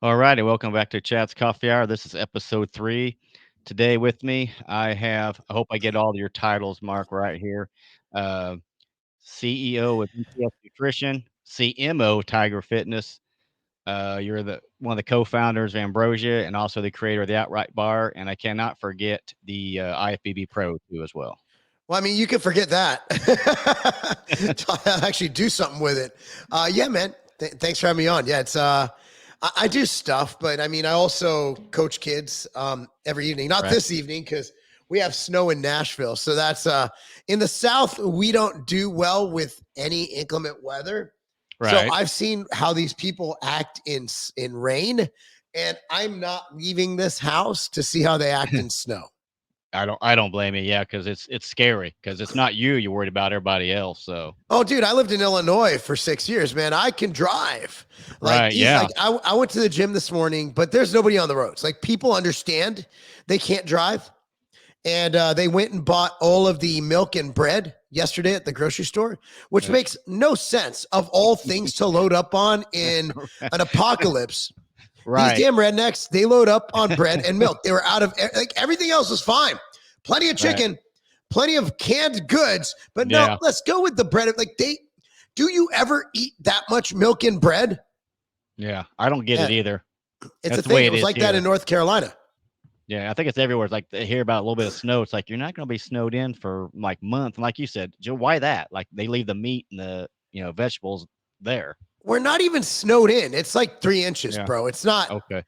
All righty, welcome back to Chat's Coffee Hour. This is episode 3. Today with me, I hope I get all your titles, Mark, right here. Uh, CEO of MTS Nutrition, CMO Tiger Fitness. You're the one of the co-founders of Ambrosia and also the creator of the Outright Bar. And I cannot forget the IFBB Pro too as well. Well, I mean, you can forget that. Actually do something with it. Yeah, man. Thanks for having me on. Yeah, it's I do stuff, but I mean, I also coach kids every evening. Not Right. this evening because we have snow in Nashville. So that's in the South, we don't do well with any inclement weather. So Right. I've seen how these people act in rain, and I'm not leaving this house to see how they act in snow. I don't blame you. Yeah, because it's scary because it's not you. You're worried about everybody else. So Oh, dude, I lived in Illinois for 6 years, man. I can drive. right. Yeah. I went to the gym this morning, but there's nobody on the roads. Like, people understand they can't drive. And they went and bought all of the milk and bread yesterday at the grocery store, which Yeah. makes no sense of all things to load up on in an apocalypse. Right. These damn rednecks, they load up on bread and milk. They were out of, like, everything else was fine. Plenty of chicken, plenty of canned goods, but no, Yeah. let's go with the bread. Like, do you ever eat that much milk and bread? Yeah, I don't get it Yeah, either. it's That's a the way thing. It it was is like that here. in North Carolina. Yeah, I think it's everywhere. It's like they hear about a little bit of snow. It's like you're not going to be snowed in for like months. And like you said, Joe, why that? Like they leave the meat and the vegetables there. We're not even snowed in. It's like 3 inches, Yeah. bro. It's not. Okay.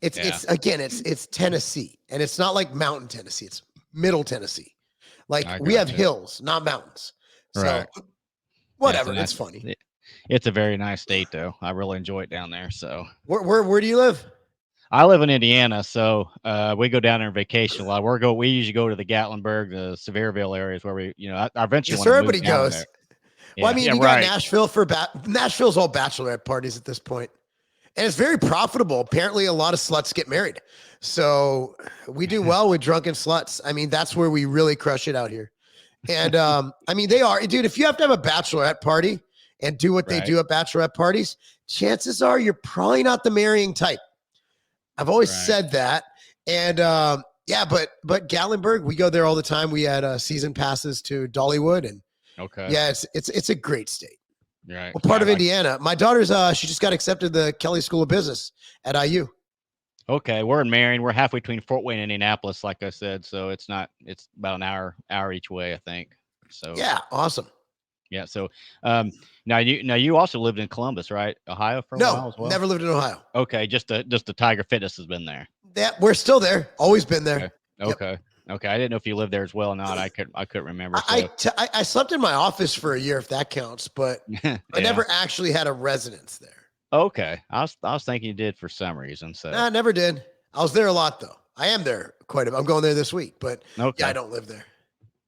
It's Yeah. it's again. It's Tennessee, and it's not like Mountain Tennessee. It's Middle Tennessee. Like, I we have got you. hills, not mountains. So Right. Yeah. whatever. It's funny. It's a very nice state though. I really enjoy it down there. So Where do you live? I live in Indiana, so we go down there on vacation a lot. We usually go to the Gatlinburg, the Sevierville areas where I eventually Yes, want to sir. move Everybody down goes. there. Well, I Yeah. mean, Yeah. you got Right. Nashville for Nashville's all bachelorette parties at this point, and it's very profitable. Apparently, a lot of sluts get married, so we do well with drunken sluts. I mean, that's where we really crush it out here. And I mean, they are, dude. If you have to have a bachelorette party and do what they Right. do at bachelorette parties, chances are you're probably not the marrying type. I've always Right. said that. And yeah, but Gatlinburg, we go there all the time. We had season passes to Dollywood, and Okay. yeah, it's a great state. Right. Well, Yeah. part of Indiana. My daughter's she just got accepted to the Kelly School of Business at IU. Okay, we're in Marion. We're halfway between Fort Wayne and Indianapolis, like I said. So it's not. It's about an hour each way, I think. So Yeah, awesome. yeah. So now you also lived in Columbus, right? Ohio for a while No, as well. never lived in Ohio. Okay, just the Tiger Fitness has been there. That we're still there. Always been there. Okay. Yep. Okay. Okay. I didn't know if you lived there as well or not. I couldn't remember. So I slept in my office for a year, if that counts, but yeah. I never actually had a residence there. Okay. I was thinking you did for some reason. So Nah, I never did. I was there a lot though. I am there quite a bit. I'm going there this week, but okay. yeah, I don't live there.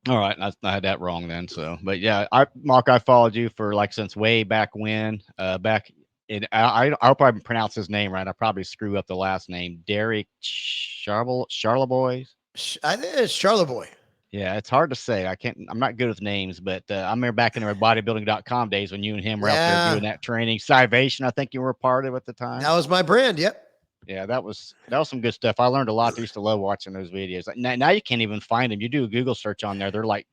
All right, I had that wrong then. So, but yeah, Mark, I followed you for like since way back when. Back in I'll probably pronounce his name right. I probably screw up the last name. Derek Charleboy. I think it's Charlevoix. Yeah, it's hard to say. I'm not good with names, but I remember back in the bodybuilding.com days when you and him were out there Yeah, doing that training. Salvation, I think you were a part of at the time. that was my brand. Yep. Yeah, that was some good stuff. I learned a lot. I used to love watching those videos. Like, now you can't even find them. You do a Google search on there, they're like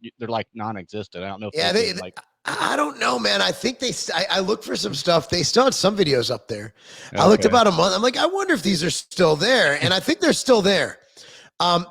non-existent. I don't know if Yeah, they've been like I don't know, man. I think I looked for some stuff. They still had some videos up there. I looked okay. about a month. I'm like, I wonder if these are still there. And I think they're still there.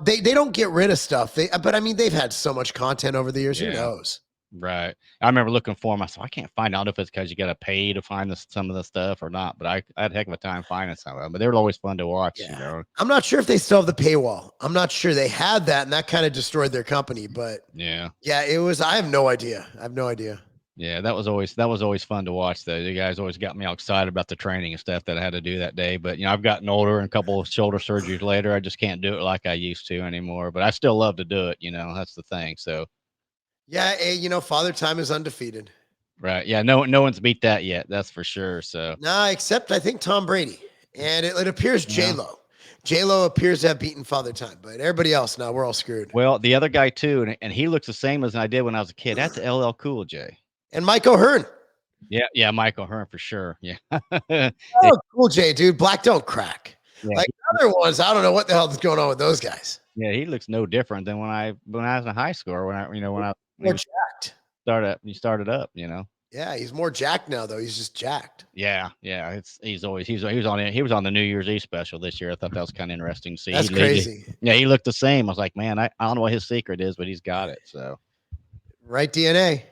They don't get rid of stuff. But I mean, they've had so much content over the years. Who Yeah. knows? Right. I remember looking for them. I said, I can't find out if it's because you got to pay to find some of the stuff or not. But I had a heck of a time finding some of them. But they were always fun to watch. Yeah. I'm not sure if they still have the paywall. I'm not sure they had that, and that kind of destroyed their company. But Yeah. yeah, it was. I have no idea. I have no idea. Yeah. That was always fun to watch. Though you guys always got me all excited about the training and stuff that I had to do that day. But I've gotten older and a couple of shoulder surgeries later. I just can't do it like I used to anymore. But I still love to do it. That's the thing. So. Yeah, Father Time is undefeated. Right. Yeah. No one's beat that yet. That's for sure. So. Nah, except I think Tom Brady, and it appears Yeah. J-Lo appears to have beaten Father Time, but everybody else, now we're all screwed. Well, the other guy too, and he looks the same as I did when I was a kid. That's LL Cool J. And Mike O'Hearn. Yeah, yeah, Michael Hearn for sure. Yeah. Yeah, Oh, Cool J, dude. Black don't crack. yeah, Like other ones, I don't know what the hell is going on with those guys. yeah, he looks no different than when I was in high school or when he More was jacked. started up, you know? Yeah, he's more jacked now, though. He's just jacked. Yeah, yeah, he's always he was on the New Year's Eve special this year. I thought that was kinda interesting to see. That's crazy. Yeah, he looked the same. I was like, "Man, I don't know what his secret is, but he's got it." So, Right DNA.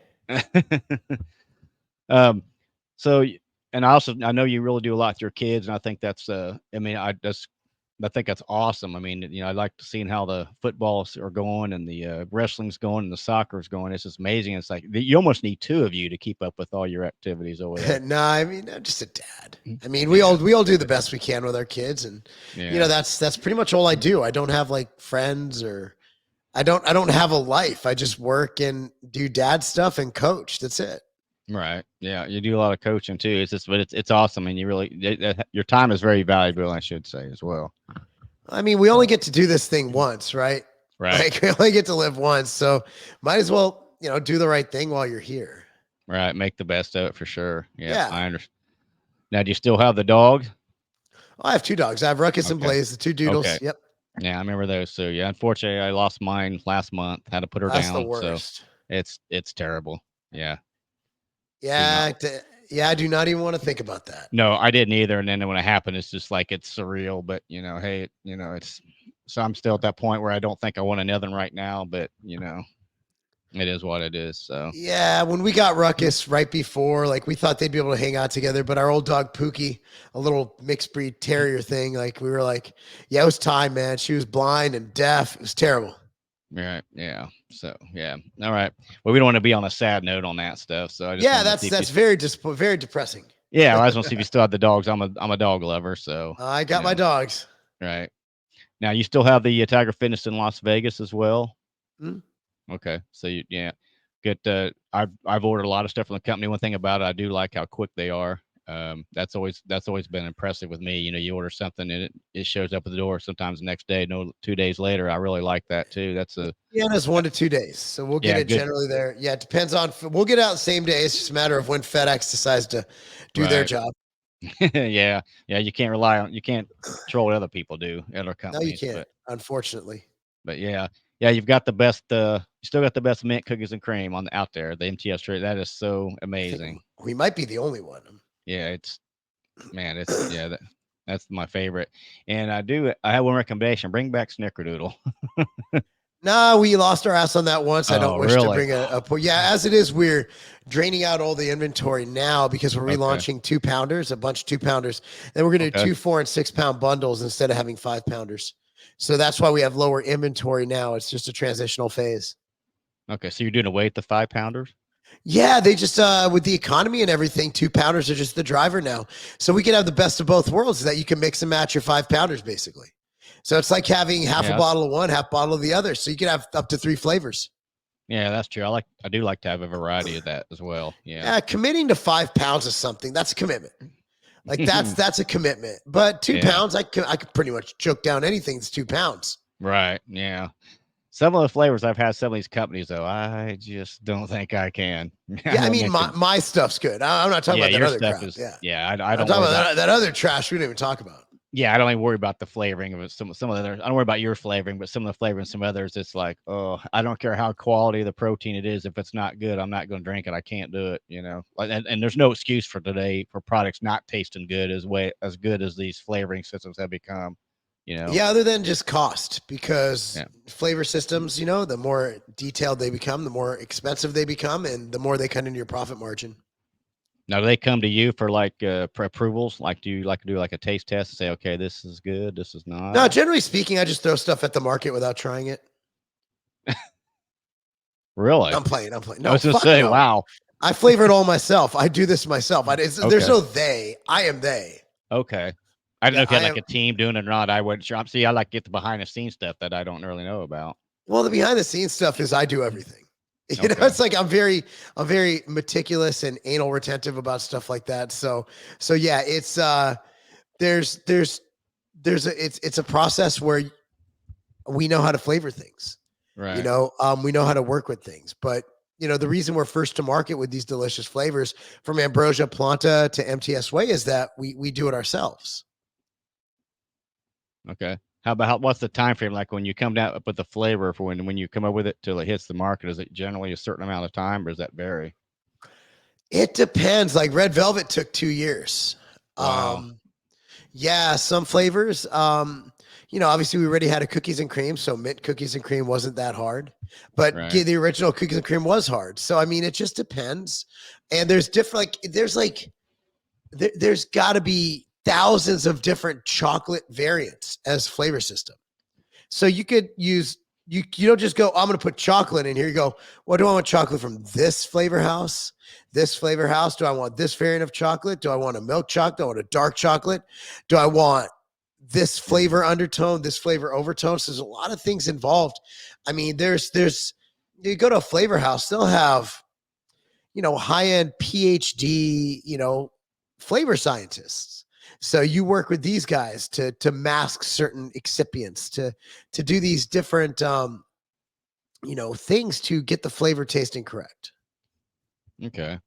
um, so and I know you really do a lot with your kids, and I think that's, I mean, I think that's awesome. I mean, I like seeing how the footballs are going and the, wrestling's going and the soccer's going. It's just amazing. It's like you almost need 2 of you to keep up with all your activities over there. Nah, I mean, I'm just a dad. Mm. I mean, Yeah, we all do the best we can with our kids, and yeah, that's pretty much all I do. I don't have like friends or I don't have a life. I just work and do dad stuff and coach. That's it. right. Yeah, you do a lot of coaching too. It's just, but it's awesome, and you really your time is very valuable, I should say as well. I mean, we only So, get to do this thing once, right? right, Like we only get to live once, so might as well, do the right thing while you're here. right. Make the best of it for sure. Yeah, Yeah. I understand. Now, do you still have the dog? I have two dogs. I have Ruckus and Okay, Blaze, the two doodles. okay. Yep. Yeah, I remember those too. Yeah, unfortunately, I lost mine last month. Had to put her That's the down, so worst. it's terrible. Yeah. See, my Yeah. Yeah. I do not even want to think about that. no, I didn't either. And then when it happened, it's just like it's surreal. But hey, it's so I'm still at that point where I don't think I want another one right now. But it is what it is. So Yeah, when we got Ruckus right before, like we thought they'd be able to hang out together, but our old dog Pookie, a little mixed breed terrier thing, like we were like, yeah, it was time, man. She was blind and deaf. It was terrible. right, yeah. So yeah, all right. Well, we don't want to be on a sad note on that stuff. So I just Yeah, wanted to see if you. that's very depressing. Yeah, well, I just want to see if you still have the dogs. I'm a dog lover, so I you got my know, dogs. right now you still have the Tiger Fitness in Las Vegas as well. Mm. Okay, so yeah, get. I've ordered a lot of stuff from the company. One thing about it, I do like how quick they are. That's always been impressive with me. You order something and it shows up at the door sometimes the next day, no 2 days later. I really like that too. That's a Yeah, it's 1 to 2 days. So we'll get yeah, it good. generally there. Yeah, it depends on, we'll get out the same day. It's just a matter of when FedEx decides to do their Right. job. Yeah, yeah. You can't control what other people do, other No, you companies, can't, unfortunately. but yeah, yeah. You've got the best. You still got the best mint cookies and cream on out there. The MTS trade. That is so I think amazing. we might be the only one. Yeah, it's man, it's yeah, that's my favorite. And I have one recommendation, bring back Snickerdoodle. No, we lost our ass on that once. I don't Oh, wish to really? bring yeah, as it is, we're draining out all the inventory now because we're Okay, relaunching 2 pounders, a bunch of 2 pounders. Then we're going to do okay, 2, 4, and 6 pound bundles instead of having 5 pounders. So that's why we have lower inventory now. It's just a transitional phase. okay. So you're doing away with the 5 pounders? Yeah, they just with the economy and everything, 2 pounders are just the driver now. So we can have the best of both worlds that you can mix and match your 5 pounders basically. So it's like having half a Yeah, bottle of one, half bottle of the other. So you can have up to 3 flavors. yeah, that's true. I do like to have a variety of that as well. Yeah. Yeah, committing to 5 pounds of something, that's a commitment. Like that's a commitment. But two Yeah. pounds, I could pretty much choke down anything that's 2 pounds. Right. Yeah. Some of the flavors I've had some of these companies though, I just don't think I can. Yeah, I I mean my mentioned, my stuff's good. I'm not talking yeah, about that your other stuff crap. is Yeah, yeah. I I'm don't talking worry about about that other trash we didn't even talk about. yeah. I don't even worry about the flavoring of it. Some of the others, I don't worry about your flavoring, but some of the flavoring, some others, it's like oh, I don't care how quality the protein it is. If it's not good, I'm not going to drink it. I can't do it. Like and there's no excuse for today for products not tasting good as good as these flavoring systems have become. You know. Yeah, other than just cost, because Yeah. flavor systems, the more detailed they become, the more expensive they become, and the more they cut into your profit margin. Now, do they come to you for like approvals? Like, do you like to do like a taste test and say, okay, this is good, this is not? No, generally speaking, I just throw stuff at the market without trying it. Really? I'm playing. I No, was gonna fuck say, no. wow. I flavor it all myself. I do this myself. There's Okay, no they. I am they. okay. I didn't know Yeah, if you I had like am. a team doing it or not. I wasn't sure. See, I like to get the behind the scenes stuff that I don't really know about. Well, the behind the scenes stuff is I do everything. Okay, It's like I'm very meticulous and anal retentive about stuff like that. So yeah, it's there's there's it's a process where we know how to flavor things. right. We know how to work with things, but The reason we're first to market with these delicious flavors from Ambrosia Planta to MTS Way is that we do it ourselves. Okay. What's the time frame like when you come down with the flavor for when you come up with it till it hits the market? Is it generally a certain amount of time, or does that vary? It depends. Like red velvet took 2 years. Wow. Um, yeah, some flavors. Obviously we already had a cookies and cream, so mint cookies and cream wasn't that hard. But Right. the original cookies and cream was hard. So I mean, it just depends. And there's different. There's got to be thousands of different chocolate variants as flavor system. So you could use you don't just go, I'm gonna put chocolate in here. You go, what do I want chocolate from this flavor house? This flavor house? Do I want this variant of chocolate? Do I want a milk chocolate? Do I want a dark chocolate? Do I want this Mhm. flavor undertone, this flavor overtone? So there's a lot of things involved. I mean, there's you go to a flavor house, they'll have high end PhD, flavor scientists. So you work with these guys to mask certain excipients, to do these different things to get the flavor tasting correct. Okay.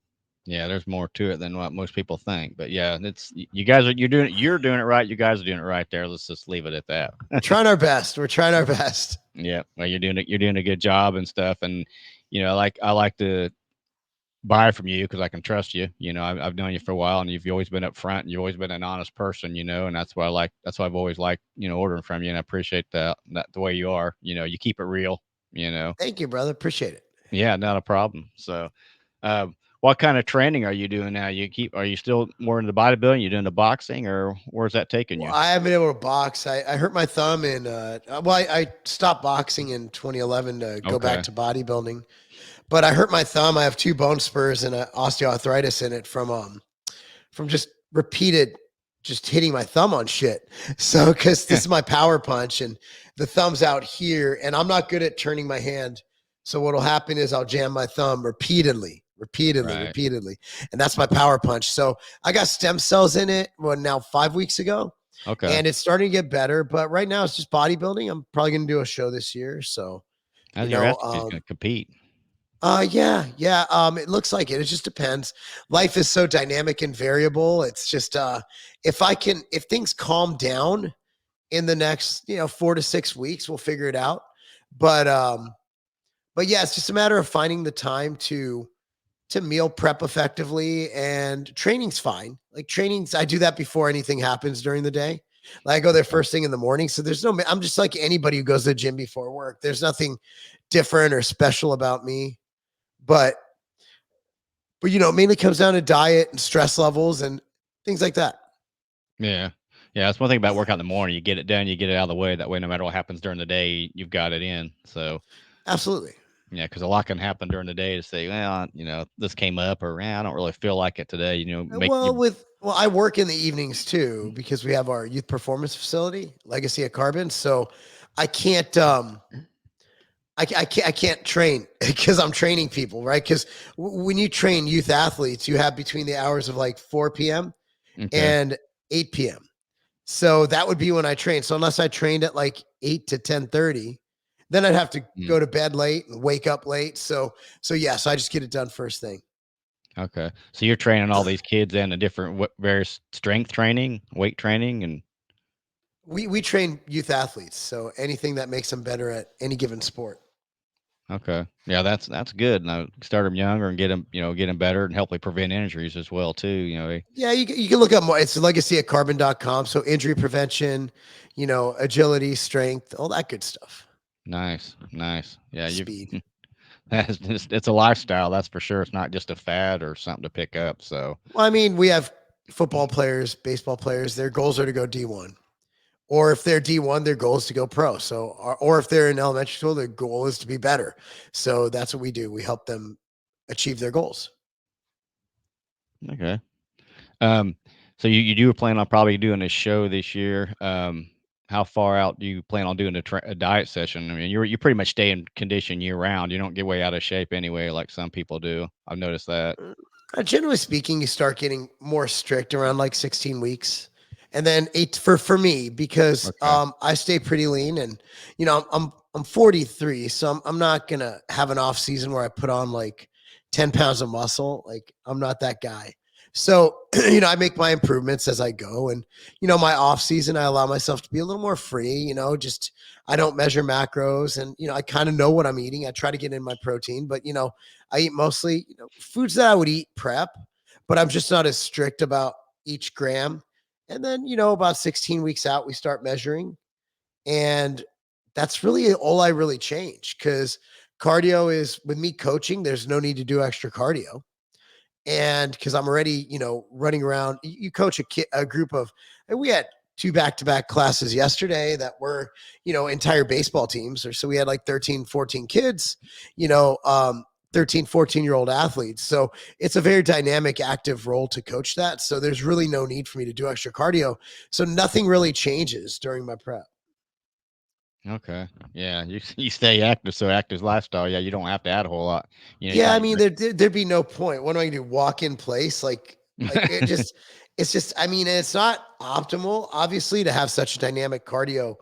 Yeah, there's more to it than what most people think. But yeah, you guys are you're doing it right. You guys are doing it right there. Let's just leave it at that. We're trying our best. We're trying our best. Yeah. Well, you're doing a good job and stuff. And I like to buy from you because I can trust you. I've known you for a while, and you've always been up front, and you've always been an honest person. And that's why I've always liked ordering from you, and I appreciate that the way you are. You keep it real. You know. Thank you, brother. Appreciate it. Yeah, not a problem. So, what kind of training are you doing now? Are you still more into bodybuilding? You doing the boxing, or where's that taking Well, you? I haven't been able to box. I hurt my thumb in I stopped boxing in 2011 to go back Okay. to bodybuilding. But I hurt my thumb. I have two bone spurs and osteoarthritis in it from just repeated just hitting my thumb on shit. So because this is my power punch and the thumb's out here, and I'm not good at turning my hand. So what'll happen is I'll jam my thumb repeatedly, repeatedly, Right. repeatedly, and that's my power punch. So I got stem cells in it. Now 5 weeks ago, Okay. and it's starting to get better. But right now it's just bodybuilding. I'm probably gonna do a show this year. So you How's your know, rest is um, going to compete? yeah, yeah. It looks like it. It just depends. Life is so dynamic and variable. It's just if things calm down in the next, 4 to 6 weeks, we'll figure it out. But but yeah, it's just a matter of finding the time to meal prep effectively, and training's fine. Like trainings, I do that before anything happens during the day. Like I go there Okay. first thing in the morning. So I'm just like anybody who goes to the gym before work. There's nothing different or special about me. But it mainly comes down to diet and stress levels and things like that. Yeah. Yeah. That's one thing about working out in the morning. You get it done, you get it out of the way. That way, no matter what happens during the day, you've got it in. So, Absolutely. yeah, because a lot can happen during the day to say, well, this came up, or I don't really feel like it today. Make Well, you. I work in the evenings too because we have our youth performance facility, Legacy of Carbon. So I can't I can't train because I'm training people, right? Because when you train youth athletes, you have between the hours of like 4 p.m. Okay. and 8 p.m. So that would be when I train. So unless I trained at like 8 to 10:30, then I'd have to Mm, go to bed late and wake up late. So yes, I just get it done first thing. okay. So you're training all these kids in a different various strength training, weight training, and We train youth athletes, so anything that makes them better at any given sport. okay. Yeah, that's good. Now start them younger and get them better and hopefully prevent injuries as well too. Yeah, you can look up more. It's legacy at carbon.com. So injury prevention, agility, strength, all that good stuff. Nice, nice. Yeah, you've Speed. it's a lifestyle, that's for sure. It's not just a fad or something to pick up. So Well, I mean, we have football players, baseball players, their goals are to go D1. Or if they're D1, their goal is to go pro. So, or if they're in elementary school, their goal is to be better. So that's what we do. We help them achieve their goals. okay. Um, so you do plan on probably doing a show this year. How far out do you plan on doing a diet session? I mean, you pretty much stay in condition year round. You don't get way out of shape anyway, like some people do. I've noticed that. Generally speaking, you start getting more strict around like 16 weeks. And then eight for me, because Okay. I stay pretty lean, and I'm I'm 43, so I'm not gonna have an off season where I put on like 10 pounds of muscle. Like I'm not that guy. So, I make my improvements as I go. And, my off season, I allow myself to be a little more free, just I don't measure macros and, I kind of know what I'm eating. I try to get in my protein, but, I eat mostly, foods that I would eat prep, but I'm just not as strict about each gram. And then, about 16 weeks out, we start measuring. And that's really all I really change because cardio is with me coaching, there's no need to do extra cardio. And because I'm already, running around, you coach a group of, and we had two back-to-back classes yesterday that were, entire baseball teams. Or so we had like 13, 14 kids, you know, um, 13, 14-year-old athletes. So it's a very dynamic, active role to coach that. So there's really no need for me to do extra cardio. So nothing really changes during my prep. Okay. Yeah, you stay active, so active lifestyle. Yeah, you don't have to add a whole lot. It's Yeah, I not mean, there'd be no point. What am I gonna do? Walk in place? Like it's just. I mean, it's not optimal, obviously, to have such dynamic cardio,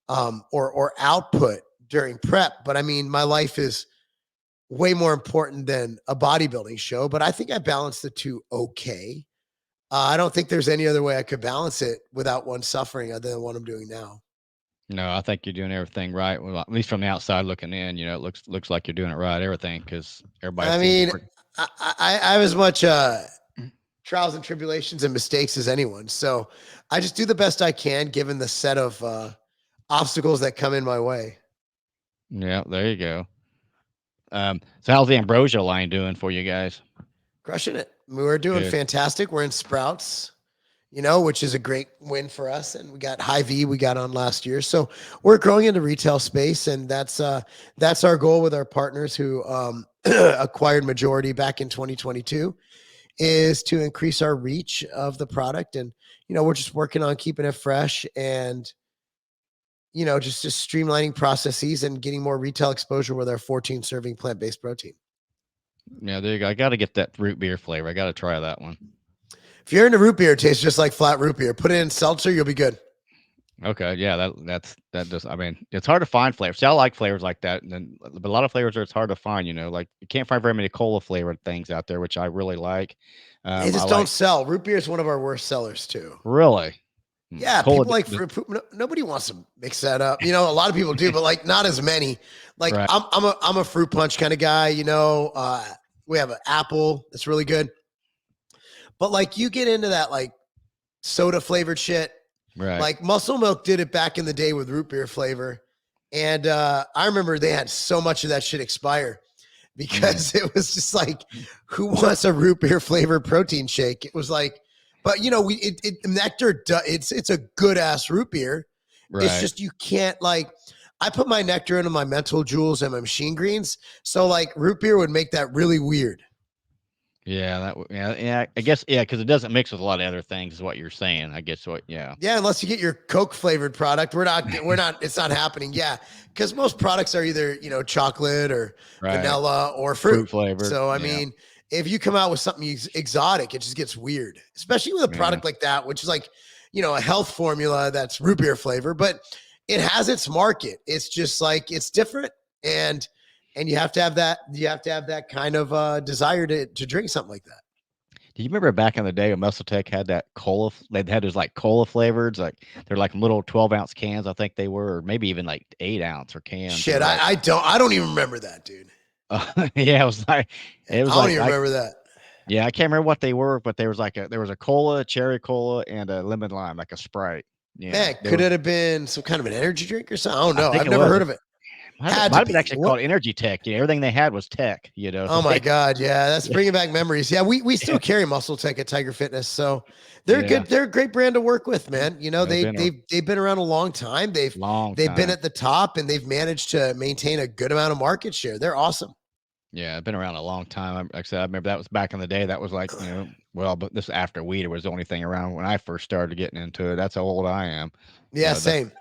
or output during prep. But I mean, my life is way more important than a bodybuilding show. But I think I balance the two okay. I don't think there's any other way I could balance it without one suffering other than what I'm doing now. No, I think you're doing everything right. Well, at least from the outside looking in, it looks like you're doing it right. Everything because everybody I seems to mean, work. I have as much trials and tribulations and mistakes as anyone. So I just do the best I can given the set of obstacles that come in my way. Yeah, there you go. So how's the ambrosia line doing for you guys? Crushing it. We're doing Good. fantastic. We're in Sprouts, which is a great win for us. And we got High V we got on last year. So we're growing into retail space, and that's our goal with our partners who acquired majority back in 2022 is to increase our reach of the product. And we're just working on keeping it fresh and just streamlining processes and getting more retail exposure with our 14 serving plant-based protein. Yeah, there you go. I got to get that root beer flavor. I got to try that one. If you're into root beer, it tastes just like flat root beer. Put it in seltzer, you'll be good. Okay, yeah, that does. I mean, it's hard to find flavors. See, I like flavors like that, and then but a lot of flavors are it's hard to find. Like you can't find very many cola flavored things out there, which I really like. They I just don't like sell. Root beer is one of our worst sellers too. really Yeah, cola. people like fruit. Nobody wants to mix that up. A lot of people do, but like not as many. Like Right, I'm a fruit punch kind of guy. We have an apple that's really good, but like you get into that like soda flavored shit. right. Like Muscle Milk did it back in the day with root beer flavor. And I remember they had so much of that shit expire Mm, because it was just like, who wants a root beer flavored protein shake? It was like, but nectar, it's a good ass root beer. It's right. just, you can't like, I put my nectar into my mental jewels and my machine greens. So like root beer would make that really weird. Yeah, yeah. I guess yeah, because it doesn't mix with a lot of other things. Is what you're saying? I guess what? Yeah, Yeah, unless you get your Coke flavored product, it's not happening. Yeah, because most products are either chocolate or right. vanilla or fruit. Fruit flavored. So I Yeah, mean, if you come out with something exotic, it just gets weird, especially with a yeah. product like that, which is like a health formula that's root beer flavor, but it has its market. It's just like it's different, and you have to have that. You have to have that kind of desire to drink something like that. Do you remember back in the day when Muscle Tech had that cola? They had those like cola flavors, like they're like little 12-ounce cans. I think they were, or maybe even like 8-ounce or cans. They Shit, were like, I don't even remember that, dude. yeah, Yeah, it was I don't like, even I remember that. yeah, I can't remember what they were, but there was like there was a cola, cherry cola, and a lemon lime, like a Sprite. Yeah, Man, they could were. it have been some kind of an energy drink or something? I don't I know. think I've it never was. heard of it. Had Might to have been be. actually What? called Energy Tech. Everything they had was tech. So Oh my they, God. Yeah, that's yeah, bringing back memories. Yeah, we yeah, still carry Muscle Tech at Tiger Fitness. So they're yeah. good. They're a great brand to work with, man. They've been a They've been around a long time. long They've been time. at the top and they've managed to maintain a good amount of market share. They're awesome. Yeah, I've been around a long time. Like I said, I remember that was back in the day. That was like, well, but this after weed, it was the only thing around when I first started getting into it. That's how old I am. Yeah, The same.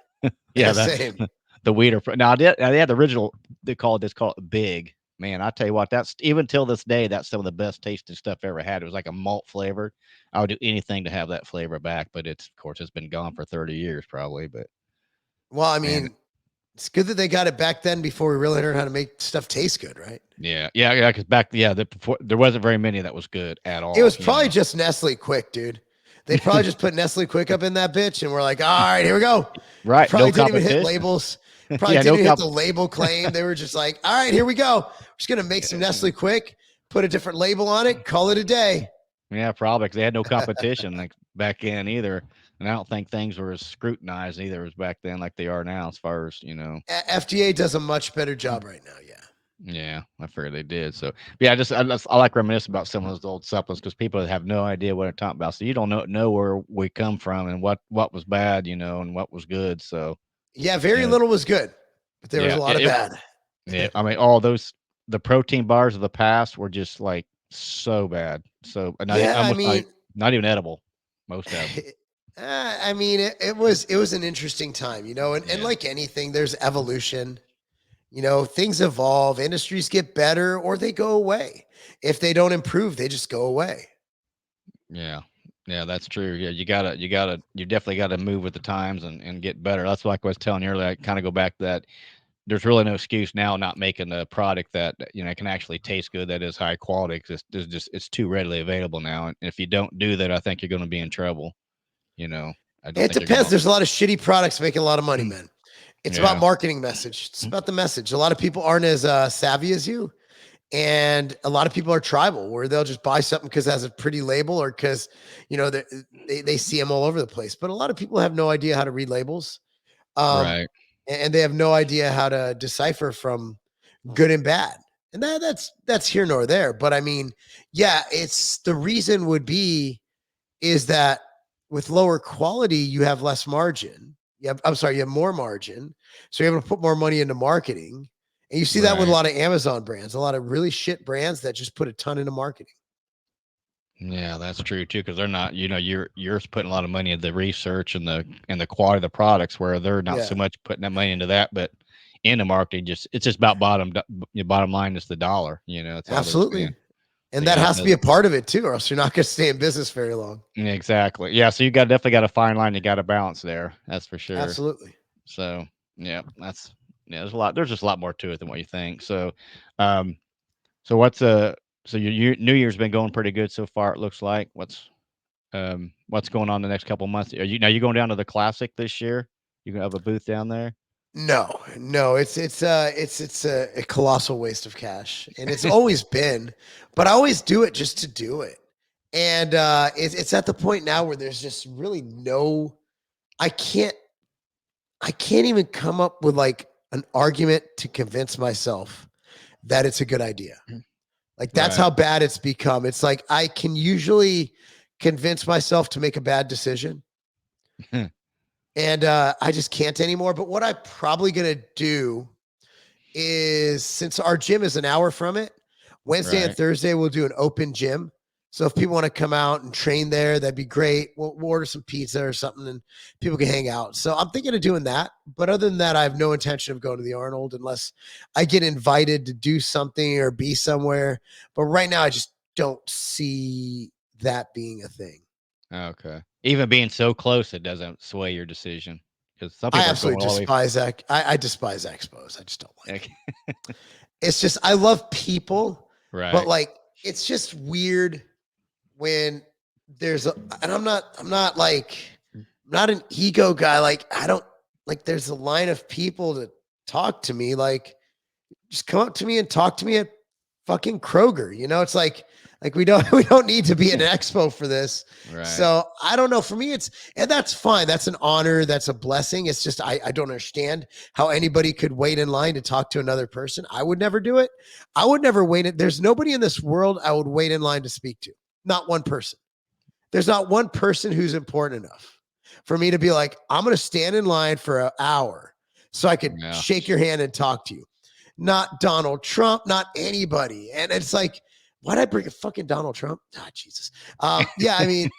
yeah, Same. the weed. Now they had the original. They call it Big. Man, I tell you what, that's even till this day, that's some of the best tasting stuff I ever had. It was like a malt flavor. I would do anything to have that flavor back, but it's of course it's been gone for 30 years probably. But Well, I man, mean, It's good that they got it back then before we really learned how to make stuff taste good, right? Yeah. Because back, before there wasn't very many that was good at It all. was probably just Nestle Quick, dude. They probably just put Nestle Quick up in that bitch, and we're like, all right, here we go. Right, no Probably didn't even hit competition. labels. Probably Yeah, didn't no even hit comp. the label claim. They were just like, all right, here we go. We're just gonna make some Nestle Quick, put a different label on it, call it a day. Yeah, probably because they had no competition like back then either, and I don't think things were as scrutinized either as back then like they are now as far as, FDA does a much better job right now. Yeah. Yeah, I figured they did. So, yeah, I like reminisce about some of those old supplements because people have no idea what they're talking about. So you don't know where we come from and what was bad, and what was good. So, Yeah, very yeah, little was good, but there was yeah, a lot of bad. yeah. I mean, all those the protein bars of the past were just like so bad, so Yeah, I mean, not even edible, most of them. it was an interesting time, and Yeah, like anything, there's evolution. Things evolve, industries get better or they go away. If they don't improve, they just go away. yeah, yeah. That's true. Yeah, you definitely got to move with the times and get better. That's like I was telling you earlier. I kind of go back to that. There's really no excuse now not making a product that can actually taste good, that is high quality, because it's too readily available now. And if you don't do that, I think you're going to be in trouble. You know, I don't It think you're going depends. to. There's a lot of shitty products making a lot of money, man. It's about Yeah, marketing message. It's about the message. A lot of people aren't as savvy as you. And a lot of people are tribal where they'll just buy something because it has a pretty label or because, they see them all over the place. But a lot of people have no idea how to read labels. Um, right. and they have no idea how to decipher from good and bad. And that's here nor there. But I mean, yeah, it's the reason would be is that with lower quality, you have less margin. You have more margin. So you're able to put more money into marketing. And you see that with a Right. lot of Amazon brands, a lot of really shit brands that just put a ton into marketing. Yeah, that's true too, because they're not. You're putting a lot of money into the research and the quality of the products, where they're not Yeah, so much putting that money into that, but into marketing. It's just about your bottom line is the dollar. That's all they're absolutely. seeing. So And that yeah, has to be a part of it too, or else you're not going to stay in business very long. exactly. Yeah, so you got definitely got a fine line. You got a balance there. That's for sure. Absolutely. So yeah, there's a lot. There's just a lot more to it than what you think. So, um, so your New Year's been going pretty good so far. It looks like what's going on the next couple months? You going down to the Classic this year? You gonna have a booth down there? No, no, it's a colossal waste of cash, and it's always been. But I always do it just to do it, and it's at the point now where there's just really no. I can't. I can't even come up with like an argument to convince myself that it's a good idea. Like that's Right. how bad it's become. It's like I can usually convince myself to make a bad decision, and I just can't anymore. But what I'm probably gonna do is since our gym is an hour from it, Wednesday and Right. Thursday we'll do an open gym. So if people want to come out and train there, that'd be great. We'll order some pizza or something and people can hang out. So I'm thinking of doing that. But other than that, I have no intention of going to the Arnold unless I get invited to do something or be somewhere. But right now, I just don't see that being a thing. Okay. Even being so close, it doesn't sway your decision because some I people are going absolutely all the way. despise that. I despise expos. I just don't like it. Okay. It's just I love people, but Right. like it's just weird when there's a and I'm not like not an ego guy. Like I don't like there's a line of people to talk to me. Like just come up to me and talk to me at fucking Kroger. It's like we don't we don't need to be at an expo for this. Right. So I don't know. For me, it's and that's fine. That's an honor. That's a blessing. It's just I don't understand how anybody could wait in line to talk to another person. I would never do it. I would never wait it. There's nobody in this world I would wait in line to speak to. Not one person. There's not one person who's important enough for me to be like, I'm going to stand in line for an hour so I could Yeah. shake your hand and talk to you. Not Donald Trump, not anybody. And it's like, why'd I bring a fucking Donald Trump? Ah, Jesus. Yeah, I mean,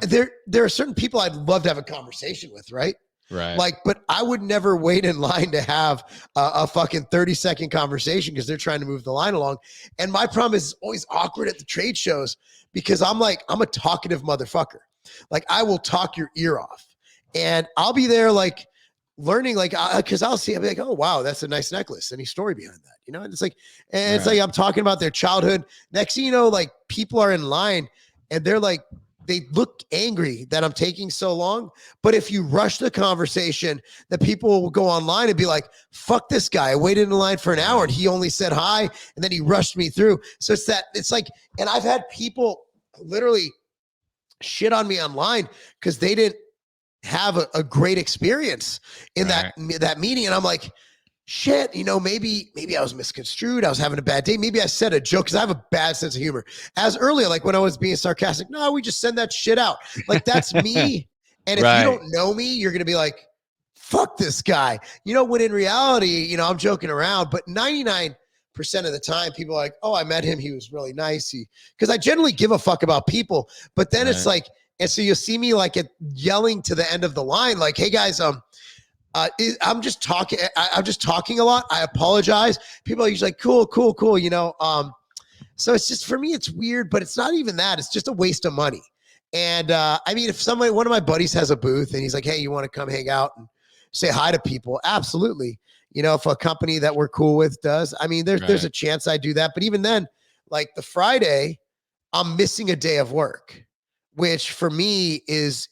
there are certain people I'd love to have a conversation with, right? Right. Like, but I would never wait in line to have a fucking 30-second conversation because they're trying to move the line along. And my problem is it's always awkward at the trade shows because I'm a talkative motherfucker. Like I will talk your ear off. And I'll be there like learning, like, because I'll see, I'll be like, oh wow, that's a nice necklace. Any story behind that, you know? And it's like Right. I'm talking about their childhood. Next thing you know, like people are in line and they're like, they look angry that I'm taking so long. But if you rush the conversation, the people will go online and be like, fuck this guy. I waited in line for an hour Right. and he only said hi and then he rushed me through. So it's like, and I've had people literally shit on me online because they didn't have a great experience in Right. that meeting. And I'm like, shit, maybe I was misconstrued. I was having a bad day. Maybe I said a joke because I have a bad sense of humor. As earlier, like when I was being sarcastic, no, we just send that shit out. Like that's me. And if you Right. don't know me, you're gonna be like, fuck this guy. When in reality, I'm joking around, but 99% of the time people are like, oh, I met him, he was really nice. Because I generally give a fuck about people, but then it's Right. like, and so you'll see me like yelling to the end of the line, like, hey guys, I'm just talking. I'm just talking a lot. I apologize. People are usually like, cool, cool, cool. So it's just for me, it's weird, but it's not even that. It's just a waste of money. And I mean, if one of my buddies has a booth and he's like, hey, you want to come hang out and say hi to people? Absolutely. If a company that we're cool with does, I mean, there's Right. a chance I do that. But even then, like the Friday, I'm missing a day of work, which for me is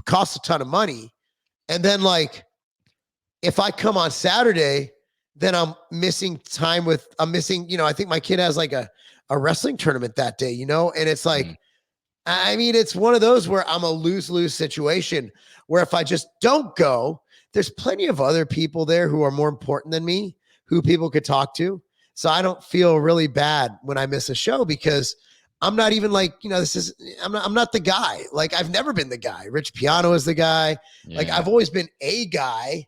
costs a ton of money. And then like if I come on Saturday, then I'm missing, I think my kid has like a wrestling tournament that day, and it's Mm. like, I mean, it's one of those where I'm a lose-lose situation where if I just don't go, there's plenty of other people there who are more important than me, who people could talk to. So I don't feel really bad when I miss a show because I'm not even like, I'm not the guy. Like I've never been the guy. Rich Piano is the guy. Like Yeah. I've always been a guy,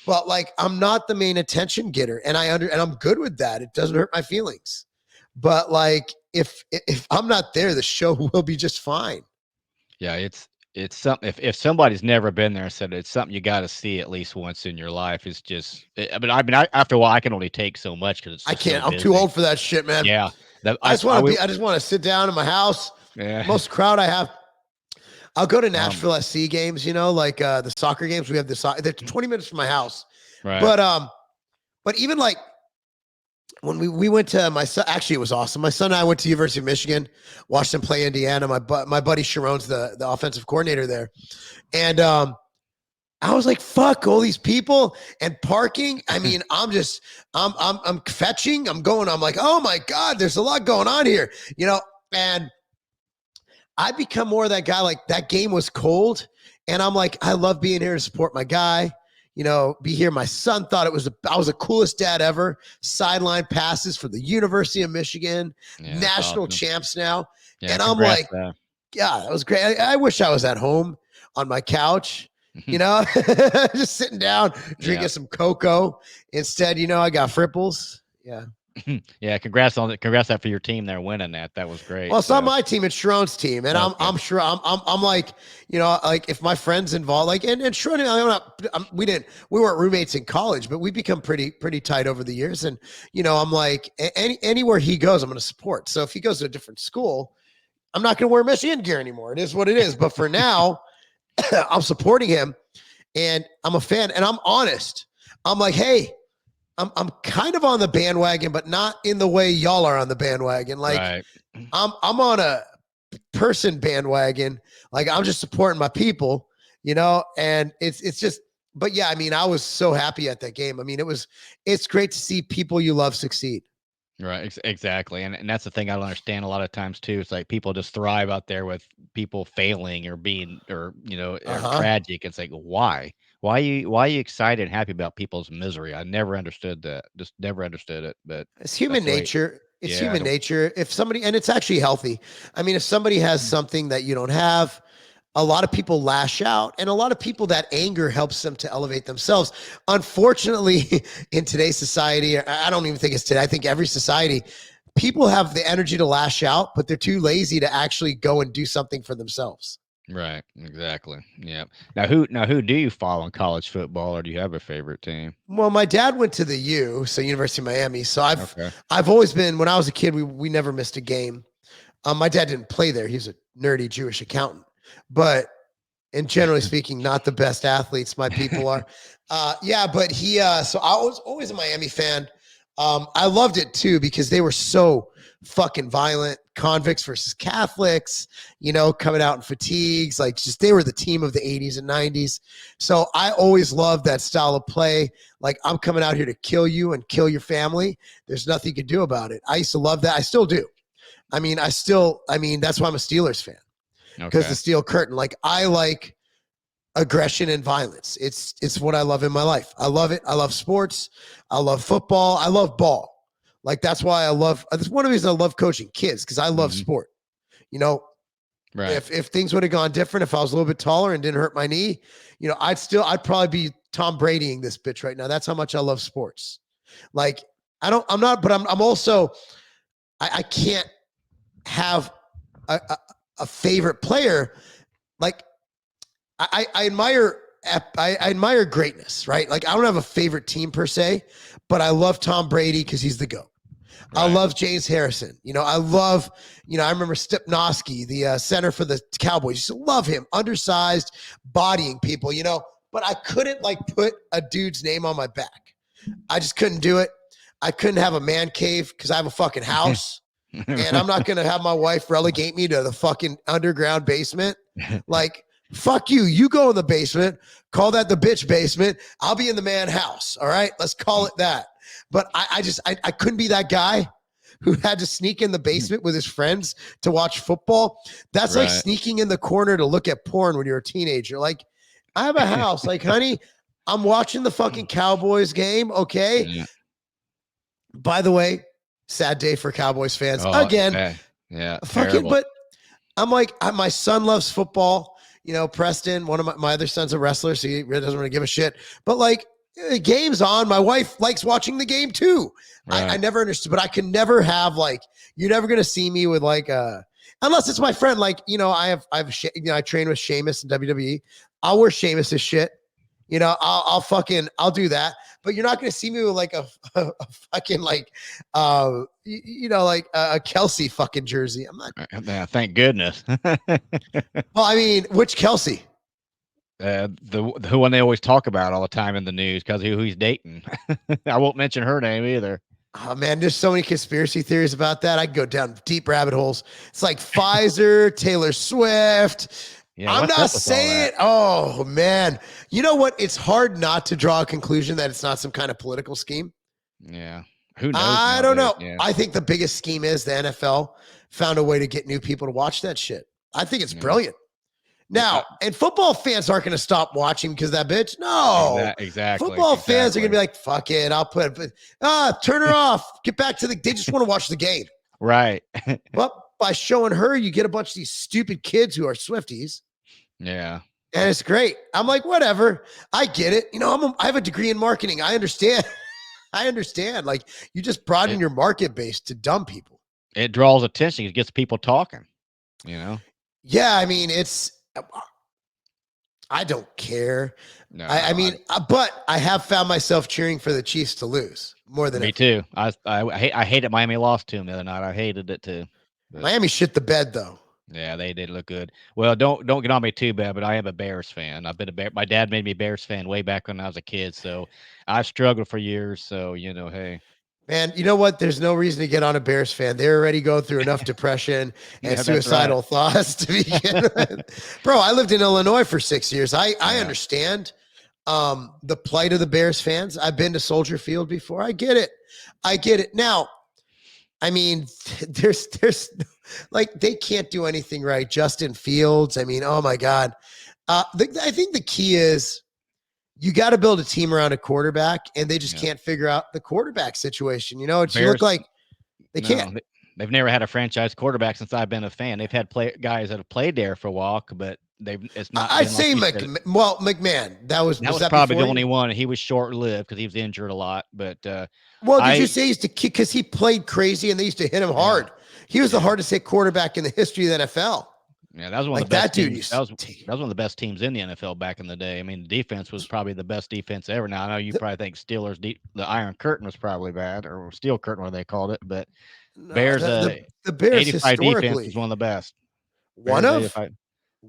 but like I'm not the main attention getter, and and I'm good with that. It doesn't hurt my feelings. But like if I'm not there, the show will be just fine. Yeah, it's something if somebody's never been there and said it's something you gotta see at least once in your life, it's just I after a while, I can only take so much because it's I just so can't. I'm too busy. old for that shit, man. Yeah. That I I will just want to sit down in my house. yeah. Most crowd I have. I'll go to Um, Nashville SC games, like the soccer games. We have they're 20 minutes from my house. right. But even like when we went to my son, actually it was awesome. My son and I went to University of Michigan, watched them play Indiana. My buddy Sharon's the offensive coordinator there. And I was like, fuck all these people and parking. I mean, I'm fetching. I'm like, oh my God, there's a lot going on here, and I become more of that guy. Like that game was cold. And I'm like, I love being here to support my guy, be here. My son thought I was the coolest dad ever. Sideline passes for the University of Michigan, Yeah, that's national awesome. champs now. Yeah, And I'm congrats, like, though. yeah, that was great. I wish I was at home on my couch, just sitting down, Yeah. drinking some cocoa. Instead, I got fripples. Yeah. Yeah, congrats that for your team there winning that. That was Well, great, it's not so my team; it's Sharon's team, and I'm okay. I'm sure I'm like like if my friends involved, like and Sharon, we weren't roommates in college, but we become pretty tight over the years, and I'm like anywhere he goes, I'm going to support. So if he goes to a different school, I'm not going to wear Michigan gear anymore. It is what it is. But for now, I'm supporting him, and I'm a fan, and I'm honest. I'm like, hey, I'm kind of on the bandwagon, but not in the way y'all are on the bandwagon. Like Right. I'm on a person bandwagon. Like I'm just supporting my people, and it's just. But yeah, I mean, I was so happy at that game. I mean, it's great to see people you love succeed. Right, exactly, and that's the thing I don't understand a lot of times too. It's like people just thrive out there with people failing or being Uh or huh. tragic. It's like why? Why are you excited and happy about people's misery? I never understood that. Just never understood it. But It's that's human the way. nature. It's Yeah, I human don't. nature. If somebody, and it's actually healthy. I mean, if somebody has something that you don't have, a lot of people lash out, and a lot of people that anger helps them to elevate themselves. Unfortunately, in today's society, I don't even think it's today. I think every society, people have the energy to lash out, but they're too lazy to actually go and do something for themselves. Right, exactly. Yeah. Now who do you follow in college football, or do you have a favorite team? Well, my dad went to the U, so University of Miami. So Okay. I've always been when I was a kid, we never missed a game. My dad didn't play there. He's a nerdy Jewish accountant, but and generally speaking, not the best athletes. My people are. Yeah, but he. So I was always a Miami fan. I loved it too because they were so fucking violent. Convicts versus Catholics, coming out in fatigues. Like, just they were the team of the 80s and 90s. So I always loved that style of play. Like, I'm coming out here to kill you and kill your family. There's nothing you can do about it. I used to love that. I still do. That's why I'm a Steelers fan, because the Okay. steel curtain. Like, I like aggression and violence. It's what I love in my life. I love it. I love sports. I love football. I love ball. Like, that's why I love. That's one of the reasons I love coaching kids, because I love Mhm. sport. You know, Right. if things would have gone different, if I was a little bit taller and didn't hurt my knee, I'd probably be Tom Bradying this bitch right now. That's how much I love sports. Like, I'm not, but I'm also, I can't have a favorite player. Like, I admire I admire greatness, right? Like, I don't have a favorite team per se, but I love Tom Brady because he's the GOAT. I Right. love James Harrison. I love, I remember Stepnoski, the center for the Cowboys. Just love him. Undersized, bodying people, but I couldn't like put a dude's name on my back. I just couldn't do it. I couldn't have a man cave because I have a fucking house. And I'm not going to have my wife relegate me to the fucking underground basement. Like, fuck you. You go in the basement, call that the bitch basement. I'll be in the man house. All right. Let's call it that. But I couldn't be that guy who had to sneak in the basement with his friends to watch football. That's like Right. sneaking in the corner to look at porn when you're a teenager. Like, I have a house. Like, honey, I'm watching the fucking Cowboys game. Okay. Yeah. By the way, sad day for Cowboys fans. Oh, Again, yeah. Yeah, fucking, terrible. but I'm like, my son loves football. Preston, one of my other son's a wrestler, so he really doesn't really give a shit. But like, the game's on. My wife likes watching the game too. I Right. never understood, but I can never have like, you're never gonna see me with like unless it's my friend. Like, I train with Sheamus in WWE. I'll wear Sheamus's shit. I'll do that. But you're not going to see me with like a fucking like, like a Kelsey fucking jersey. I'm not. Yeah, thank goodness. Well, I mean, which Kelsey? The one they always talk about all the time in the news because who he's dating. I won't mention her name either. Oh man, there's so many conspiracy theories about that. I could go down deep rabbit holes. It's like Pfizer, Taylor Swift. Yeah, I'm what's not up with all that? saying. Oh man, you know what? It's hard not to draw a conclusion that it's not some kind of political scheme. Yeah. Who knows I don't nowadays? know. Yeah. I think the biggest scheme is the NFL found a way to get new people to watch that shit. I think it's Yeah. brilliant. Yeah. Now, and football fans aren't going to stop watching because of that bitch. No. Exactly. Football fans are going to Exactly. be like, fuck it. I'll turn her off. Get back to they just want to watch the game. Right. Well, by showing her, you get a bunch of these stupid kids who are Swifties. Yeah. And it's great. I'm like, whatever. I get it. I have a degree in marketing. I understand. I understand. Like, you just broaden It your market base to dumb people. it draws attention. It gets people talking. You know. Yeah, I mean, I don't care. No. I mean, but I have found myself cheering for the Chiefs to lose more than Me ever. too. I hated Miami lost to him the other night. I hated it too. But Miami shit the bed though. yeah, they did look good. Well, don't get on me too bad, but I am a Bears fan. I've been a Bear. My dad made me a Bears fan way back when I was a kid, so I've struggled for years. So hey, Man, you know what? There's no reason to get on a Bears fan. They're already going through enough depression and yeah, that's right. suicidal thoughts to begin with. Bro, I lived in Illinois for 6 years. I Yeah, understand the plight of the Bears fans. I've been to Soldier Field before. I get it. I get it. Now, I mean, there's like, they can't do anything right. Justin Fields. I mean, oh my God. I think the key is you got to build a team around a quarterback, and they just yeah. can't figure out the quarterback situation. It's you look Bears. like they can't. No, they've never had a franchise quarterback since I've been a fan. They've had guys that have played there for a while, but it's not I'd been like say you said. McMahon. That Was was that probably the before only you? one. He was short lived because he was injured a lot. But Well, did you I say he used to kick because he played crazy and they used to hit him yeah hard? He was the yeah hardest hit quarterback in the history of the NFL. yeah that was one of Like, the best that dude teams. used to take. That was one of the best teams in the NFL back in the day. I mean, the defense was probably the best defense ever. Now I know you The, probably think Steelers the Iron Curtain was probably bad or Steel Curtain, what they called it, but no, Bears the Bears 85 defense was historically one of the best. one Bears of. 85.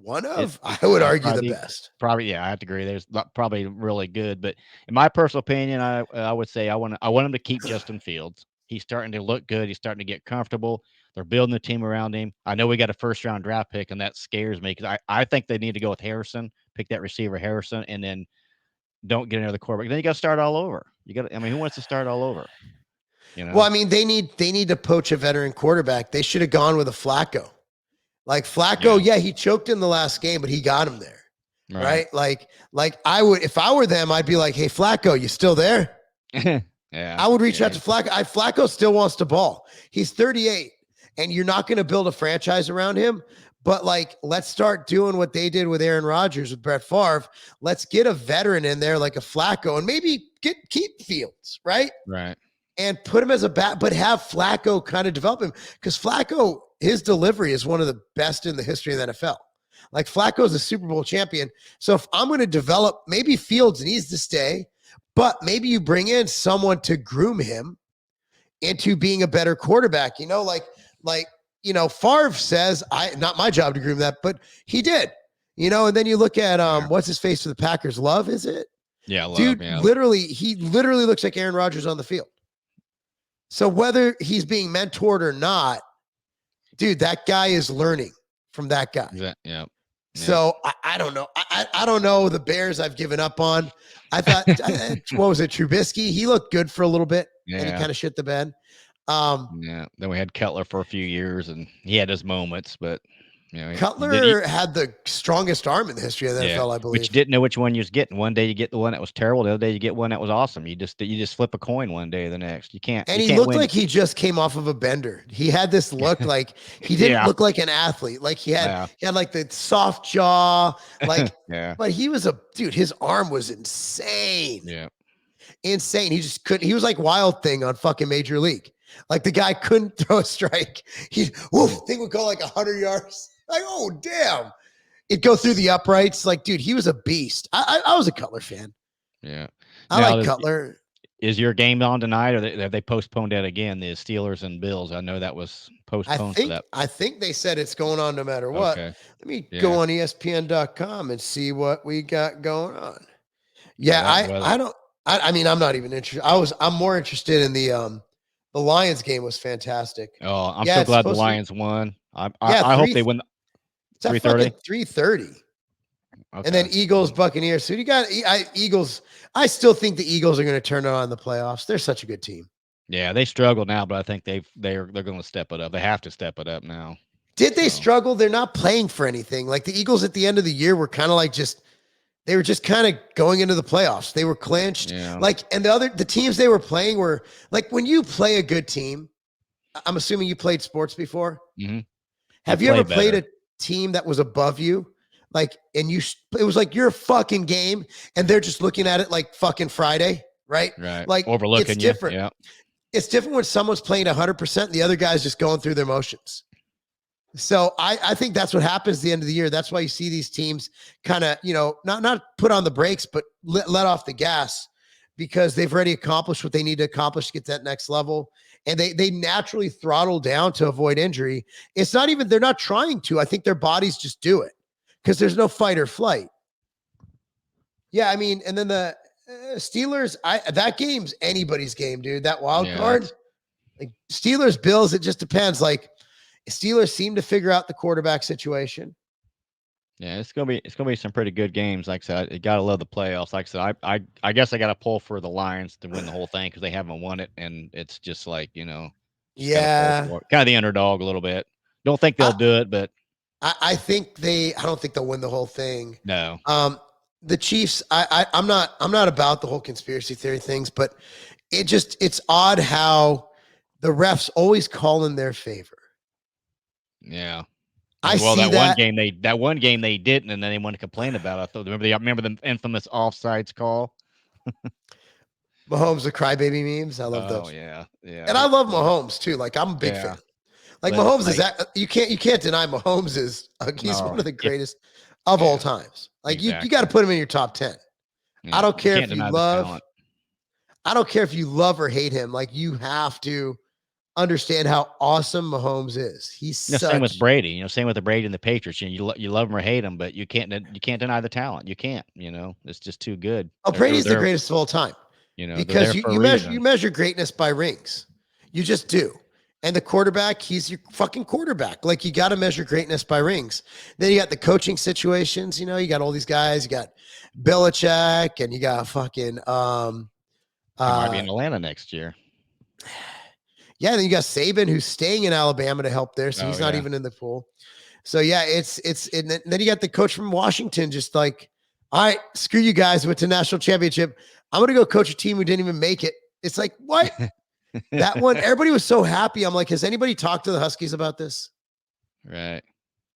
One It of, I would argue the probably best. probably yeah, I have to agree. There's probably really good, but in my personal opinion, I would say I want him to keep Justin Fields. He's starting to look good. He's starting to get comfortable. They're building the team around him. I know we got a first round draft pick, and that scares me because I think they need to go with Harrison, pick that receiver Harrison, and then don't get another quarterback. Then you got to start all over. You got. I mean, who wants to start all over? You Well, know? I mean, they need to poach a veteran quarterback. They should have gone with a Flacco. Like Flacco, Yeah. yeah, he choked in the last game, but he got him there. Right. Right? Like I would, if I were them, I'd be like, hey, Flacco, you still there? Yeah. I would reach Yeah. out to Flacco. Flacco still wants to ball. He's 38, and you're not going to build a franchise around him. But like, let's start doing what they did with Aaron Rodgers, with Brett Favre. Let's get a veteran in there like a Flacco, and maybe keep Fields, right? Right. And put him as a bat, but have Flacco kind of develop him, because Flacco, his delivery is one of the best in the history of the NFL. Like Flacco's a Super Bowl champion. So if I'm going to develop, maybe Fields needs to stay, but maybe you bring in someone to groom him into being a better quarterback. Favre says, not my job to groom that, but he did. And then you look at Yeah. what's his face for the Packers? Love, is it? Yeah. Love. Dude, Yeah. he literally looks like Aaron Rodgers on the field. So whether he's being mentored or not, dude, that guy is learning from that guy. Yeah. So I don't know. I don't know the Bears I've given up on. I thought, what was it, Trubisky? He looked good for a little bit, and he Yeah. kind of shit the bed. Yeah. Then we had Cutler for a few years, and he had his moments, but Cutler had the strongest arm in the history of the NFL, I but you believe. didn't know which one you was getting. One day you get the one that was terrible. The other day you get one that was awesome. You just flip a coin one day or the next. You can't. And You he can't looked win. like he just came off of a bender. He had this look like he didn't Yeah. look like an athlete. Like he had like the soft jaw, like, Yeah. but he was dude, his arm was insane. Yeah. Insane. He just couldn't, he was like Wild Thing on fucking Major League. Like the guy couldn't throw a strike. Thing would go like 100 yards. Like, oh damn. It'd go through the uprights. Like, dude, he was a beast. I was a Cutler fan. Yeah. I like Cutler. Is your game on tonight, or have they postponed that again? The Steelers and Bills. I know that was postponed for that. I think they said it's going on no matter what. Okay. Let me go on ESPN.com and see what we got going on. Yeah, I mean, I'm not even interested. I'm more interested in the Lions game was fantastic. Oh, I'm so glad the Lions won. I hope they win. It's at fucking 3:30. Okay. And then Eagles, Buccaneers. So you got Eagles. I still think the Eagles are going to turn it on in the playoffs. They're such a good team. Yeah, they struggle now, but I think they're going to step it up. They have to step it up now. Did they struggle? They're not playing for anything. Like the Eagles at the end of the year were kind of like they were just kind of going into the playoffs. They were clinched. Yeah. Like, and the teams they were playing were like, when you play a good team, I'm assuming you played sports before. Mm-hmm. Have you ever played a team that was above you? Like, and it was like your fucking game, and they're just looking at it like fucking Friday, right? Right. Like, overlooking it's different. Yeah. It's different when someone's playing 100% and the other guy's just going through their motions. So I think that's what happens at the end of the year. That's why you see these teams kind of, not put on the brakes, but let off the gas, because they've already accomplished what they need to accomplish to get to that next level. And they naturally throttle down to avoid injury. It's not even, they're not trying to. I think their bodies just do it because there's no fight or flight. Yeah, I mean, and then the Steelers, that game's anybody's game, dude. That wild card, like Steelers, Bills, it just depends. Like, Steelers seem to figure out the quarterback situation. Yeah, it's gonna be some pretty good games. Like I said, you gotta love the playoffs. Like I said, I guess I gotta pull for the Lions to win the whole thing because they haven't won it, and it's just like kind of the underdog a little bit. Don't think they'll do it, but I don't think they'll win the whole thing. No. The Chiefs, I'm not about the whole conspiracy theory things, but it's odd how the refs always call in their favor. Yeah. That one game they didn't, and then they want to complain about it. I thought remember the infamous offsides call. Mahomes, the crybaby memes. I love those. Oh yeah. And I love Mahomes too. Like, I'm a big fan. Like, Mahomes is that you can't deny Mahomes is he's one of the greatest of all times. Like, you got to put him in your top 10. Yeah, I don't care if you love. I don't care if you love or hate him. Like, you have to understand how awesome Mahomes is. He's Same with such Brady, same with the Brady and the Patriots, you love him or hate him, but you can't deny the talent, you can't, it's just too good. Oh, They're Brady's the there, greatest of all time they're because there you for a you reason. measure greatness by rings. You just do. And the quarterback, he's your fucking quarterback. Like you got to measure greatness by rings. Then you got the coaching situations. You got all these guys. You got Belichick, and you got fucking He might be in uh Atlanta next year. yeah. Then you got Saban, who's staying in Alabama to help there, so Oh, he's not yeah. even in the pool. So yeah, it's and then you got the coach from Washington, just like, all right, screw you guys, went to national championship. I'm gonna go coach a team who didn't even make it. It's like what that one. Everybody was so happy. I'm like, has anybody talked to the Huskies about this? Right.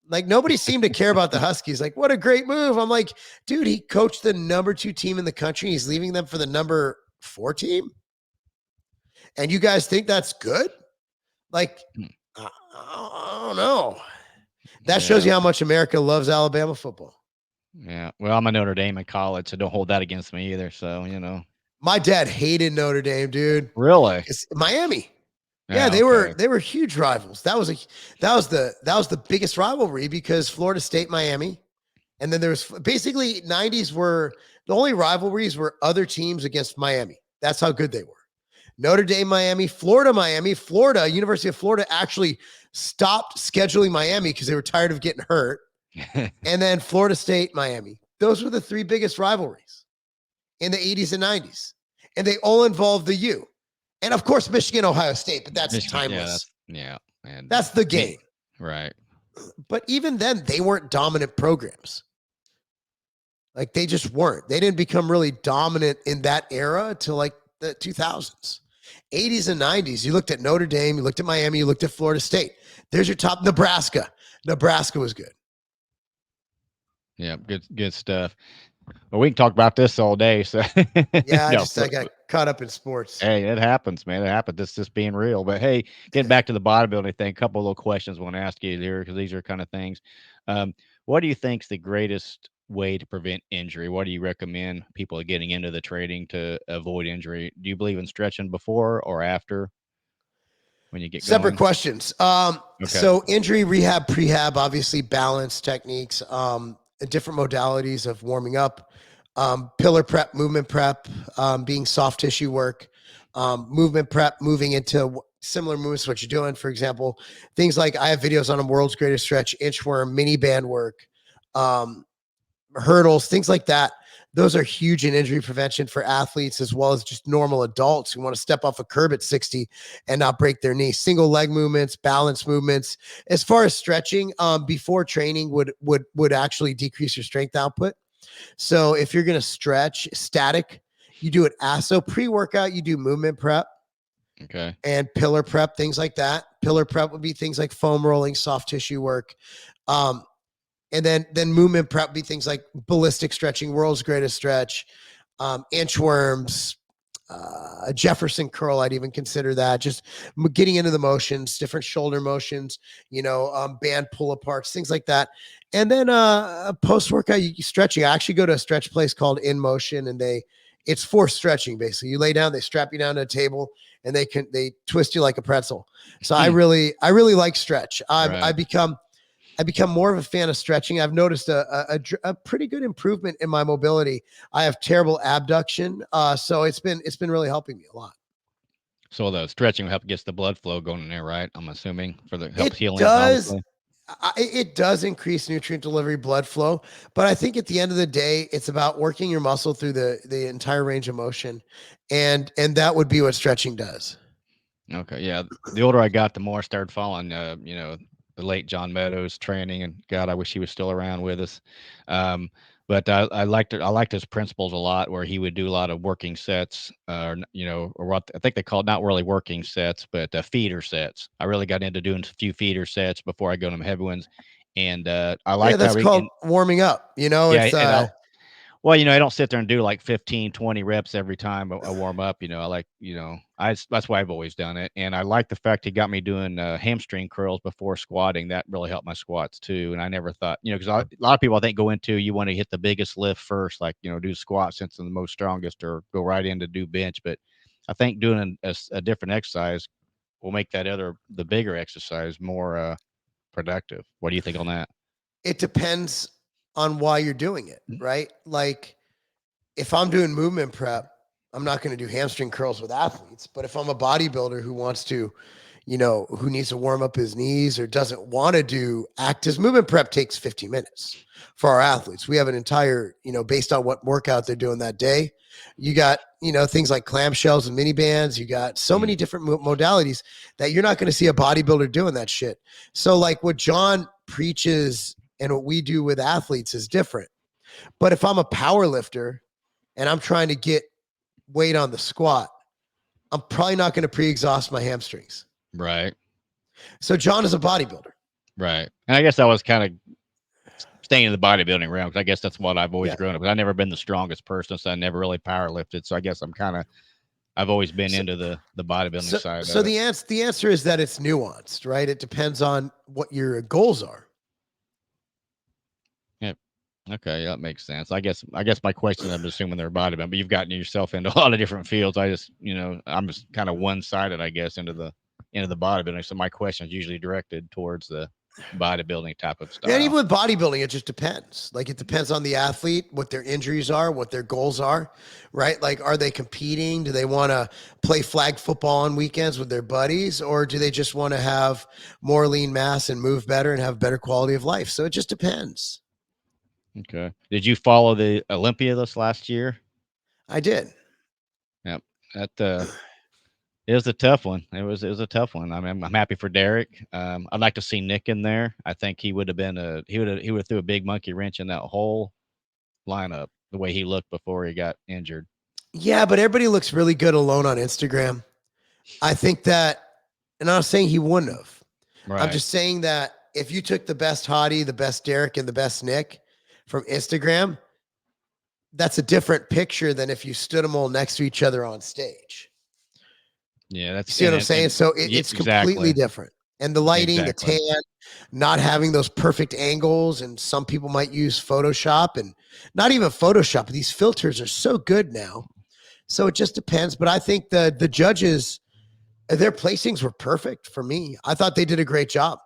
Like nobody seemed to care about the Huskies. Like, what a great move. I'm like, dude, he coached the number 2 team in the country. He's leaving them for the number 4 team. And you guys think that's good? Like, Mm. I don't know. That shows Yeah. you how much America loves Alabama football. Yeah. Well, I'm a Notre Dame in college, so don't hold that against me either, so, My dad hated Notre Dame, dude. Really? It's Miami. Yeah, Yeah, okay. they were huge rivals. That was the biggest rivalry because Florida State, Miami, and then there was basically 90s were the only rivalries were other teams against Miami. That's how good they were. Notre Dame, Miami, Florida, University of Florida actually stopped scheduling Miami because they were tired of getting hurt. And then Florida State, Miami. Those were the three biggest rivalries in the 80s and 90s. And they all involved the U. And of course, Michigan, Ohio State, but that's Michigan, yeah, timeless. and That's the me game. right. But even then, they weren't dominant programs. Like they just weren't. They didn't become really dominant in that era till like the 2000s. 80s and 90s. You looked at Notre Dame, you looked at Miami, you looked at Florida State. There's your top. Nebraska. Nebraska was good. Yeah, good stuff. Well, we can talk about this all day, so Yeah, no, I got caught up in sports. hey, it happens, man. It happens. This just being real. But hey, getting back to the bodybuilding thing, a couple of little questions I want to ask you here because these are kind of things. Um, what do you think's the greatest way to prevent injury? What do you recommend people getting into the training to avoid injury? Do you believe in stretching before or after when you get Separate going? questions. Okay. So injury rehab, prehab, obviously balance techniques, different modalities of warming up, pillar prep, movement prep, being soft tissue work, movement prep, moving into similar movements to what you're doing. For example, things like I have videos on a world's greatest stretch, inchworm, mini band work, um, hurdles, things like that. Those are huge in injury prevention for athletes as well as just normal adults who want to step off a curb at 60 and not break their knee. Single leg movements, balance movements. As far as stretching, before training would actually decrease your strength output. So if you're going to stretch static, you do it ASO pre-workout, you do movement prep Okay. and pillar prep, things like that. Pillar prep would be things like foam rolling, soft tissue work. Um, and then movement prep be things like ballistic stretching, world's greatest stretch, inchworms, Jefferson curl. I'd even consider that. Just getting into the motions, different shoulder motions, band pull aparts, things like that. And then post workout stretching. I actually go to a stretch place called In Motion, and it's forced stretching. Basically, you lay down, they strap you down to a table, and they twist you like a pretzel. So I really like stretch. Right. I become more of a fan of stretching. I've noticed a pretty good improvement in my mobility. I have terrible abduction, so it's been really helping me a lot. So the stretching will help gets the blood flow going in there, right? I'm assuming for the helps It healing, does. obviously. It does increase nutrient delivery, blood flow, but I think at the end of the day, it's about working your muscle through the entire range of motion, and that would be what stretching does. Okay, yeah. The older I got, the more I started following, the late John Meadows training, and God, I wish he was still around with us. Um, but I liked it. I liked his principles a lot, where he would do a lot of working sets, or what I think they called not really working sets, but feeder sets. I really got into doing a few feeder sets before I go to them heavy ones, and I Yeah, liked how that's we called and warming up. yeah, It's and well, I don't sit there and do like 15, 20 reps every time I warm up. I like, that's why I've always done it. And I like the fact he got me doing hamstring curls before squatting. That really helped my squats too. And I never thought, because a lot of people I think go into, you want to hit the biggest lift first, like, do squats since they're the most strongest or go right in to do bench. But I think doing a different exercise will make the bigger exercise more productive. What do you think on that? It depends on why you're doing it, right? Like if I'm doing movement prep, I'm not going to do hamstring curls with athletes. But if I'm a bodybuilder who wants to, who needs to warm up his knees or doesn't want to do active movement prep takes 15 minutes for our athletes. We have an entire, based on what workout they're doing that day. You got, things like clamshells and mini bands. You got so Mm, many different modalities that you're not going to see a bodybuilder doing that shit. So, like what John preaches and what we do with athletes is different. But if I'm a power lifter and I'm trying to get weight on the squat, I'm probably not going to pre-exhaust my hamstrings. right, So John is a bodybuilder. right. And I guess I was kind of staying in the bodybuilding realm because I guess that's what I've always Yeah. grown up. But I've never been the strongest person, so I never really power lifted. So I guess I've always been So into the bodybuilding so side so of it. the answer is that it's nuanced, right? It depends on what your goals are. Yeah. Okay, yeah, that makes sense. I guess my question, I'm assuming they're bodybuilding, but you've gotten yourself into a lot of different fields. I just, I'm just kind of one sided, I guess, into the bodybuilding. So my question is usually directed towards the bodybuilding type of And even style. with bodybuilding, it just depends. Like it depends on the athlete, what their injuries are, what their goals are, right? Like, are they competing? Do they want to play flag football on weekends with their buddies, or do they just want to have more lean mass and move better and have better quality of life? So it just depends. Okay. Did you follow the Olympia this last year? I did. Yep. That it was a tough one. It was a tough one. I mean, I'm happy for Derek. I'd like to see Nick in there. I think he would have been a he would have threw a big monkey wrench in that whole lineup the way he looked before he got injured. Yeah, but everybody looks really good alone on Instagram. I think that, and I'm not saying he wouldn't have. I'm Right. just saying that if you took the best Hottie, the best Derek, and the best Nick from Instagram, that's a different picture than if you stood them all next to each other on stage. Yeah, You that's see what I'm saying? So yeah, it's completely exactly. different. And the lighting, the Exactly. tan, not having those perfect angles, and some people might use Photoshop and not even Photoshop. But these filters are so good now. So it just depends. But I think the judges, their placings were perfect for me. I thought they did a great job.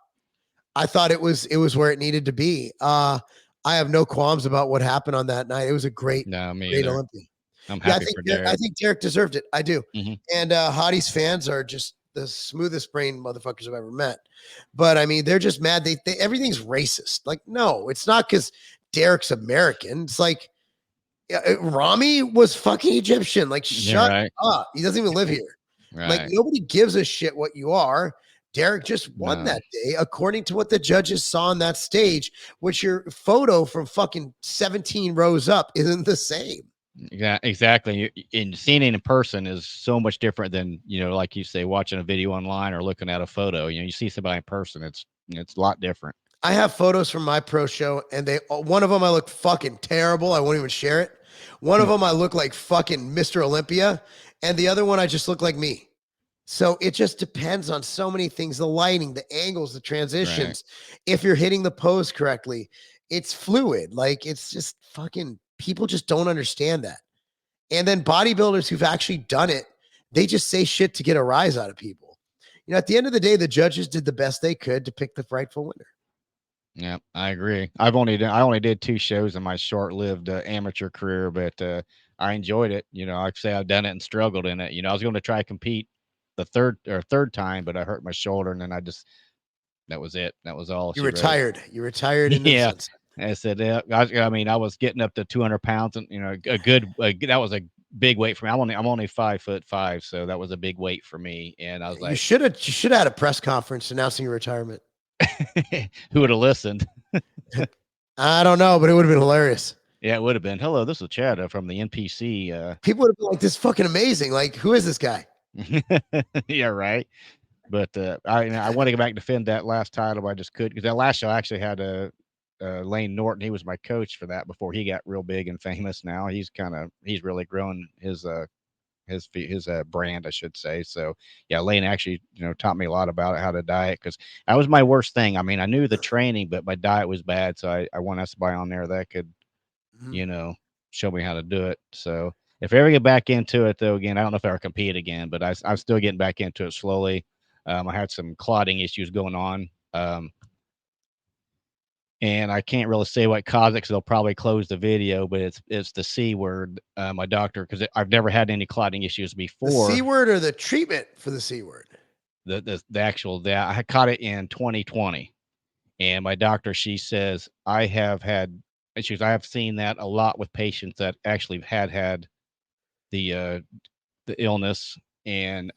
I thought it was where it needed to be. I have no qualms about what happened on that night. It was a great, No, me great either. Olympian. I'm Yeah, happy for I Derek. think Derek deserved it. I do. Hmm. And Hottie's fans are just the smoothest brain motherfuckers I've ever met. But I mean, they're just mad. They everything's racist. Like, no, it's not because Derek's American. It's like Rami was fucking Egyptian. Like, Yeah, shut right. up. He doesn't even live here. Like, Right. nobody gives a shit what you are. Derek just won No. that day, according to what the judges saw on that stage, which your photo from fucking 17 rows up isn't the same. Yeah, exactly. And seeing it in person is so much different than, like you say, watching a video online or looking at a photo. You see somebody in person, it's a lot different. I have photos from my pro show, and one of them I look fucking terrible. I won't even share it. One of them I look like fucking Mr. Olympia, and the other one I just look like me. So it just depends on so many things: the lighting, the angles, the Right. transitions. If you're hitting the pose correctly, it's fluid. Like it's just fucking people just don't understand that. And then bodybuilders who've actually done it, they just say shit to get a rise out of people. At the end of the day, the judges did the best they could to pick the rightful winner. Yeah, I agree. I only did two shows in my short-lived amateur career, but I enjoyed it. Like I say, I've done it and struggled in it. I was going to try to compete the third time, but I hurt my shoulder, and then that was it. That was all You she wrote. retired. You retired into the Yeah. sunset. I said, yeah, I mean, I was getting up to 200 pounds, and that was a big weight for me. I'm only 5'5", so that was a big weight for me. And I was You like, should have. You should have had a press conference announcing your retirement. who would have listened? I don't know, but it would have been hilarious. Yeah, it would have been. Hello, this is Chad from the NPC. People would have been like, "This is fucking amazing! Like, who is this guy?" Yeah, right. But I want to go back and defend that last title, but I just could because that last show I actually had Lane Norton. He was my coach for that before he got real big and famous. Now he's really grown his brand, I should say. So yeah, Lane actually taught me a lot about it, how to diet, because that was my worst thing. I mean, I knew the training, but my diet was bad. So I wanted somebody on there that could Mhm. you know show me how to do it. So if I ever get back into it though, again, I don't know if I ever compete again, but I'm still getting back into it slowly. I had some clotting issues going on. And I can't really say what caused it because they'll probably close the video, but it's the C word. My doctor, because I've never had any clotting issues The C before. word or the treatment for the C word? The actual that I caught it in 2020, and my doctor, she says I have had issues. I have seen that a lot with patients that actually had the uh the illness, and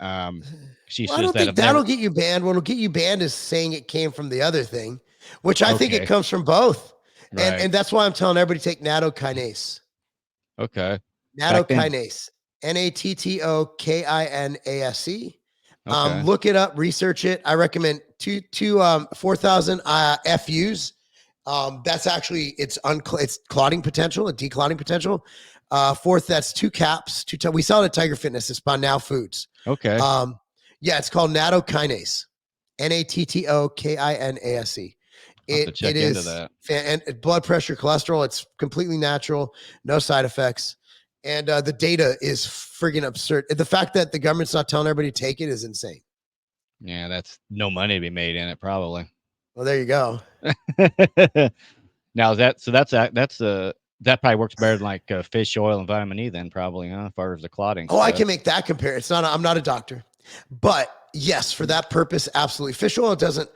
she Well, I says don't that think I've never. that'll get you banned. What'll get you banned is saying it came from the other thing, which I think it Okay, comes from both. And right, and that's why I'm telling everybody to take nattokinase. okay, back then, Nattokinase. Nattokinase. okay, Look it up, research it. I recommend 4,000 FUs. That's actually it's clotting potential, a declotting potential. Fourth, that's two caps. We sell it at Tiger Fitness. It's by Now Foods. okay. Um, yeah, it's called nattokinase. Nattokinase. I'll have to It check into is that. and blood pressure, cholesterol. It's completely natural, no side effects, and the data is friggin' absurd. The fact that the government's not telling everybody to take it is insane. Yeah, that's no money to be made in it, probably. Well, there you go. Now is that so? That's that probably works better than like fish oil and vitamin E, then probably, huh? As far as the clotting Oh, I stuff. can make that compare. It's not. I'm not a doctor, but yes, for that purpose, absolutely. Fish oil doesn't.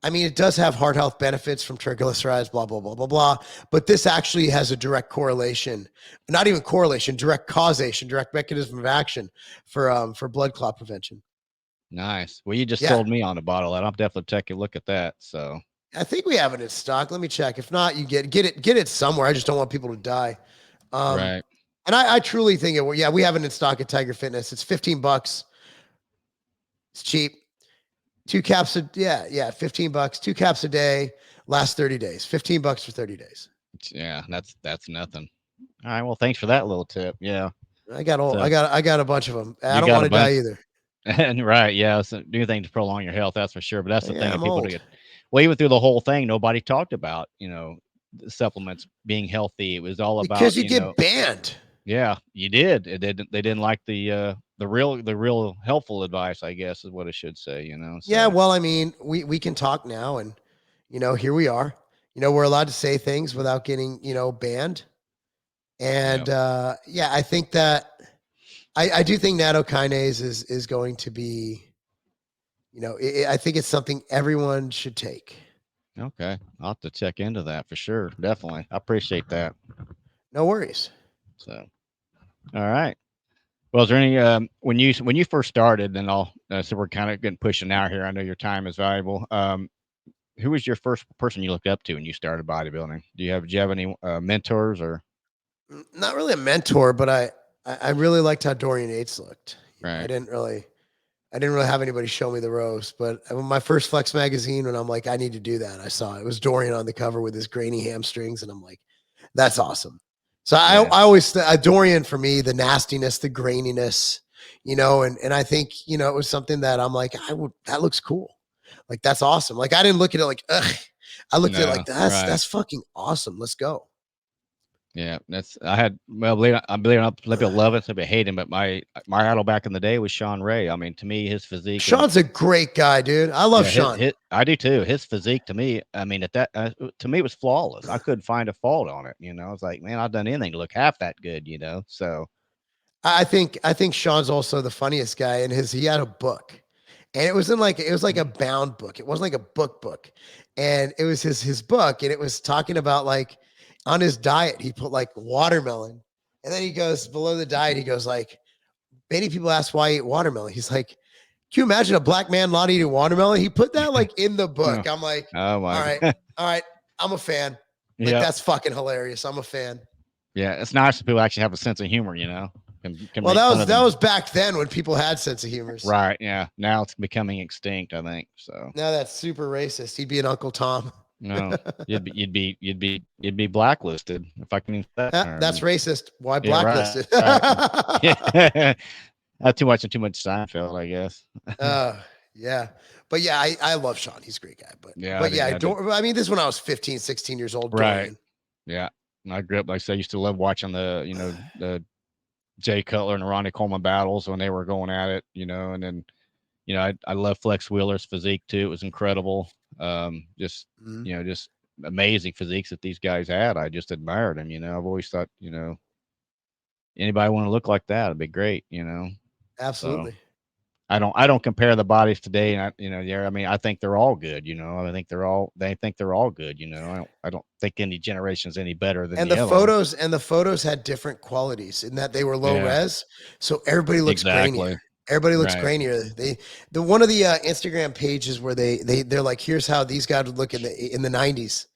I mean, it does have heart health benefits from triglycerides, blah blah blah blah blah. But this actually has a direct correlation, not even correlation, direct causation, direct mechanism of action for blood clot prevention. Nice. Well, you just Yeah, sold me on a bottle of that. I'll definitely take a look at that. So I think we have it in stock. Let me check. If not, you get it somewhere. I just don't want people to die. Um, right. and I truly think it. Yeah, we have it in stock at Tiger Fitness. It's $15. It's cheap. Two caps yeah, $15. Two caps a day, last 30 days. $15 for 30 days. Yeah, that's nothing. All right. Well, thanks for that little tip. Yeah. I got all So I got a bunch of them. I you don't got want a to die bunch, either. and right. Yeah. So do things to prolong your health. That's for sure. But that's the thing. Yeah, If I'm people to old. get, well, even through the whole thing, nobody talked about, the supplements being healthy. It was all about, Because you get banned. yeah, you did. They didn't like the real helpful advice, I guess is what I should say, Yeah, so well, I mean, we can talk now and here we are. We're allowed to say things without getting, banned. yeah. And yeah, I think that I do think nattokinase is going to be, I think it's something everyone should take. Okay. I'll have to check into that for sure. Definitely. I appreciate that. No worries. So all right. Well, is there any when you first started, and I'll so we're kind of getting pushing out here. I know your time is valuable. Who was your first person you looked up to when you started bodybuilding? Do you have any mentors or Not really a mentor, but I really liked how Dorian Yates looked. right? I didn't really have anybody show me the ropes, but my first Flex magazine, when I'm like, I need to do that, I saw it was Dorian on the cover with his grainy hamstrings, and I'm like, that's awesome. So Yeah. I always Dorian for me, the nastiness, the graininess, and I think it was something that I'm like, that looks cool, like that's awesome. Like I didn't look at it like ugh, I looked at it No. like that's Right. that's fucking awesome. Let's go. Yeah, that's I had well, believe it or not, some people love it, some people hate him, but my idol back in the day was Sean Ray. I mean, to me, his physique and Sean's a great guy, dude. I love yeah, Sean. I do too. His physique to me, I mean, to me, it was flawless. I couldn't find a fault on it. I was like, man, I've done anything to look half that good. So I think Sean's also the funniest guy, and he had a book, and it was like a bound book. It wasn't like a book, and it was his book, and it was talking about like on his diet he put like watermelon, and then he goes below the diet he goes like many people ask why I eat watermelon. He's like, can you imagine a black man not eating watermelon? He put that like in the oh, book. I'm like, oh all my right, god, all right, I'm a fan. Like yep, that's fucking hilarious. I'm a fan. yeah, it's nice that people actually have a sense of humor. Can Well, make fun of that them. was back then when people had sense of humors. Right? Yeah. Now it's becoming extinct. I think so. Now that's super racist. He'd be an Uncle Tom. No, you'd be blacklisted if I can use that That's term. racist. Why Yeah, right, blacklisted? right. Yeah. Not too much Seinfeld, I guess. uh, yeah. But yeah, I love Sean. He's a great guy. But Yeah, but yeah, I did. I mean, this is when I was 15, 16 years old, Right. Dorian. Yeah. And I grew up, like I said, I used to love watching the Jay Cutler and Ronnie Coleman battles when they were going at it, and then, I love Flex Wheeler's physique too. It was incredible. Just Mhm. just amazing physiques that these guys had. I just admired them. I've always thought, anybody want to look like that, it'd be great. So Absolutely. I don't compare the bodies today, and yeah, I mean, I think they're all good. They think they're all good. I don't think any generation's any better than And the other one. the photos had different qualities in that they were low Yeah, res, so everybody looks grainier. exactly. Everybody looks Right. grainier. The one of the Instagram pages where they're like, here's how these guys would look in the 90s,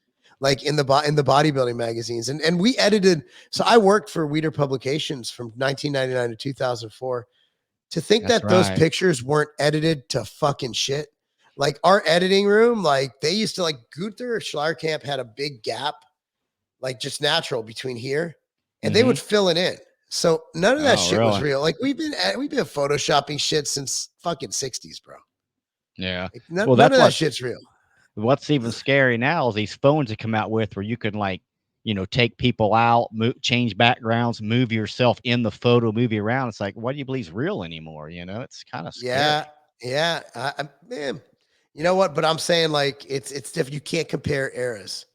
like in the bodybuilding magazines. And we edited. So I worked for Weider Publications from 1999 to 2004. To think That's that those right. pictures weren't edited to fucking shit. Like our editing room, like they used to like Gunther Schlarkamp had a big gap like just natural between here, and they Hmm. would fill it in. So none of that Oh, shit was really? real. Like we've been photoshopping shit since fucking 60s, bro. Yeah. Like Well, none that's of that what shit's real. what's even scary now is these phones that come out with where you can like, take people out, change backgrounds, move yourself in the photo, move you around. It's like, what do you believe is real anymore? It's kind of Yeah, scary. yeah. Man, you know what? But I'm saying like it's different. You can't compare eras.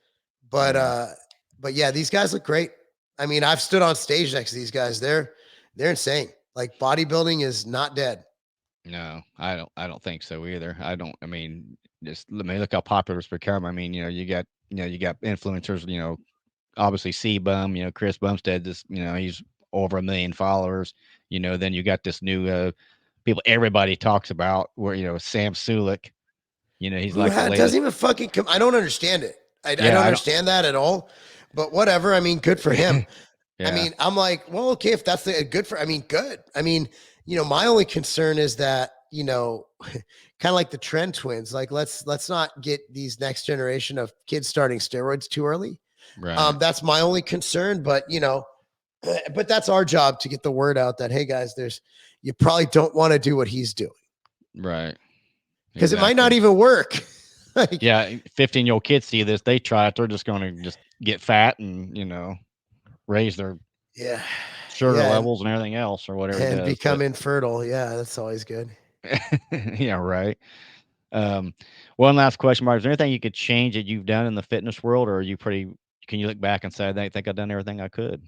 But Yeah. uh, but yeah, these guys look great. I mean, I've stood on stage next to these guys. They're insane. Like bodybuilding is not dead. No, I don't think so either. I don't. I mean, just let me look how popular it's become. I mean, you got influencers. Obviously C-Bum. Chris Bumstead. He's over 1 million followers. Then you got this new people everybody talks about. Where Sam Sulek. He's Who like the doesn't latest. even fucking come. I don't understand it. I Yeah, don't I don't. understand that at all. But whatever. I mean, good for him. I Yeah, mean, I'm like, well, okay, if that's the good for, I mean, good. I mean, my only concern is that, kind of like the trend twins, like let's not get these next generation of kids starting steroids too early. right, That's my only concern, but but that's our job to get the word out that, hey guys, you probably don't want to do what he's doing right, because it might not exactly. even work. Like, Yeah, 15-year-old kids see this, they try it, they're just going to just get fat and raise their yeah, sugar yeah, levels and everything else or whatever he and does. become infertile. Yeah, that's always good. Yeah, right. Um, one last question, Mark. Is there anything you could change that you've done in the fitness world, or are you pretty? Can you look back and say, "I think I've done everything I could"?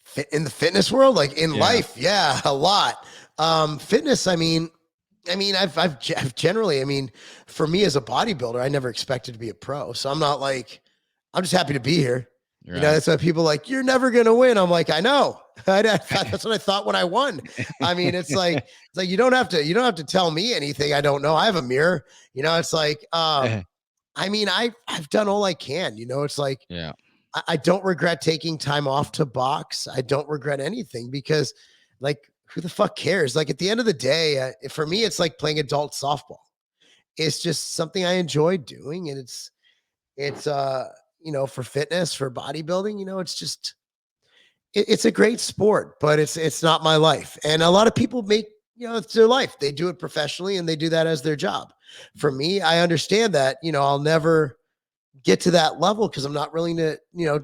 Fit in the fitness world, like in Yeah, life, yeah, a lot. Fitness, I've generally, for me as a bodybuilder, I never expected to be a pro. So I'm not like, I'm just happy to be here. right, That's why people are like, you're never gonna win. I'm like, I know. That's what I thought when I won. I mean, it's like you don't have to tell me anything I don't know. I have a mirror. It's like, I've done all I can. It's like yeah, I don't regret taking time off to box. I don't regret anything because, like, who the fuck cares? Like, at the end of the day, for me, it's like playing adult softball. It's just something I enjoy doing, and it's for fitness, for bodybuilding. It's just it's a great sport, but it's not my life. And a lot of people make it's their life. They do it professionally, and they do that as their job. For me, I understand that. I'll never get to that level because I'm not willing to,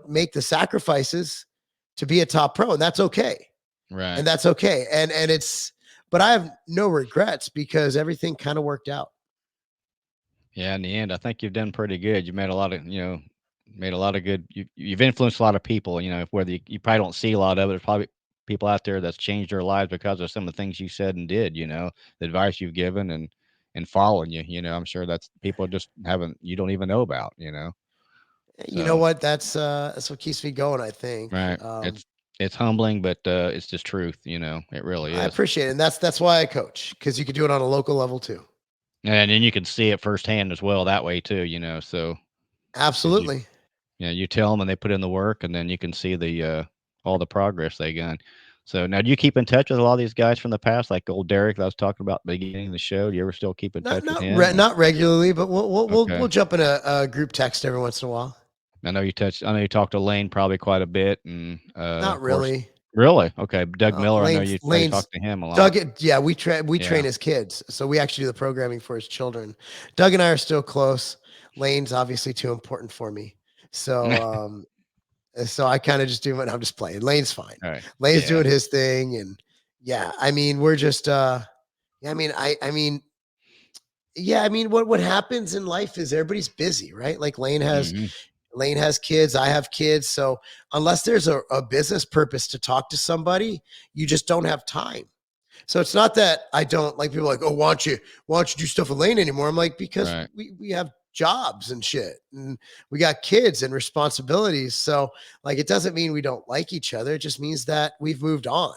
make the sacrifices to be a top pro, and that's okay. right. And that's okay. But I have no regrets because everything kind of worked out. Yeah, in the end, I think you've done pretty good. You made a lot of, made a lot of good. You've influenced a lot of people. Whether you probably don't see a lot of it, there's probably people out there that's changed their lives because of some of the things you said and did. The advice you've given and following you. I'm sure that's people just haven't you don't even know about. You know So what? That's what keeps me going. I think. right, it's humbling, but it's just truth. It really I is. appreciate it, and that's why I coach because you could do it on a local level too. And then you can see it firsthand as well that way too. So because Absolutely. you tell them and they put in the work, and then you can see all the progress they done. So now, do you keep in touch with a lot of these guys from the past, like old Derek that I was talking about at the beginning of the show? Do you ever still keep in Not touch with not him? re- Or not regularly, but we'll okay, jump in a group text every once in a while. I know you talked to Lane probably quite a bit, and Not of course, really. really okay. Doug Miller, I know you probably Lane's talked to him a lot. Doug. Yeah, we train Yeah, his kids, so we actually do the programming for his children. Doug and I are still close. Lane's obviously too important for me, so so I kind of just do it. I'm just playing. Lane's fine. all right, Lane's yeah, doing his thing, and yeah, we're just Yeah, yeah, I mean, what happens in life is everybody's busy, right? Like Mhm. Lane has kids, I have kids, so unless there's a business purpose to talk to somebody, you just don't have time. So it's not that I don't like people like, oh, why don't you do stuff with Lane anymore? I'm like, because Right. we have jobs and shit, and we got kids and responsibilities. So like, it doesn't mean we don't like each other. It just means that we've moved on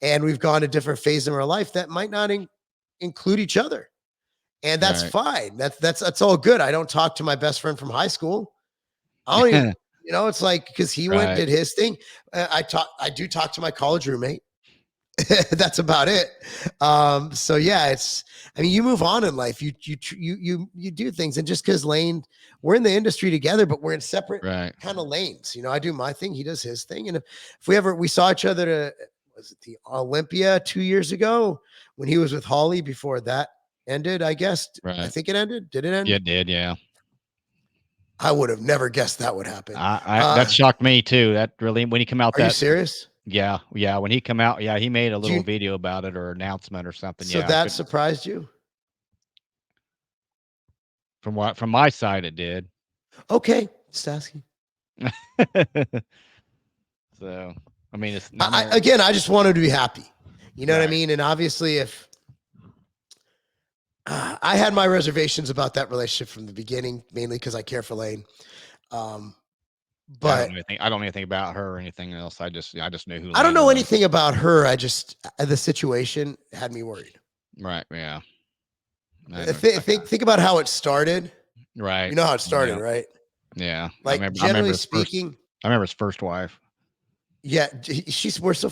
and we've gone a different phase in our life that might not include each other, and that's Right. fine. That's all good. I don't talk to my best friend from high school. I don't even, it's like because he went Right. did his thing. I do talk to my college roommate. That's about it. So yeah, I mean, you move on in life. You do things, and just because Lane, we're in the industry together, but we're in separate Right. kind of lanes. I do my thing, he does his thing, and if we saw each other to, was it the Olympia 2 years ago when he was with Holly before that ended? I guess I Right. think it ended. Did it Yeah, end? it did, yeah. I would have never guessed that would happen. I that shocked me too. That really when he come out Are you that serious? yeah, yeah, when he come out, yeah, he made a Do little you, video about it or announcement or something. so Yeah, I that couldn't surprised you? from my side it did. Okay, just asking. So, I mean, it's I know Again, I just want him to be happy. You know what I right, mean? And obviously, if I had my reservations about that relationship from the beginning, mainly because I care for Lane. Um, but I don't know anything about her or anything else. I just knew who I don't Lane know was. anything about her. I just the situation had me worried. Right, yeah. I know Think about how it started. right. You know how it started, Yeah, right? yeah. Like I remember generally speaking, I remember his first wife. yeah, we're still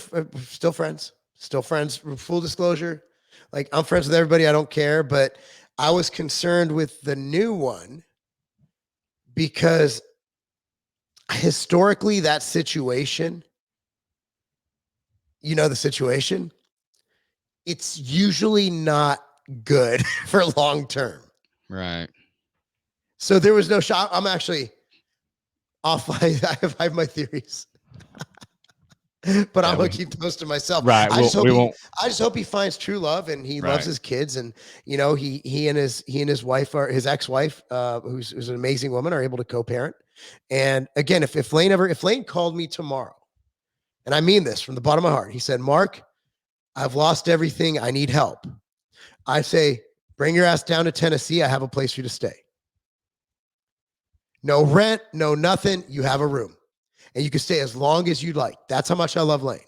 friends, still friends. Full disclosure, like I'm friends with everybody. I don't care, but I was concerned with the new one because historically that situation, the situation, it's usually not good for long term. Right. So there was no shot. I'm actually off. I have my theories, but I'm Yeah, gonna keep those to myself. right. We won't I just hope he finds true love and he loves right. his kids, and he and his wife are his ex-wife, who's an amazing woman, are able to co-parent. And again, if Lane called me tomorrow, and I mean this from the bottom of my heart, he said, Mark, I've lost everything. I need help. I say, bring your ass down to Tennessee. I have a place for you to stay. No rent, no nothing. You have a room and you can stay as long as you'd like. That's how much I love Lane.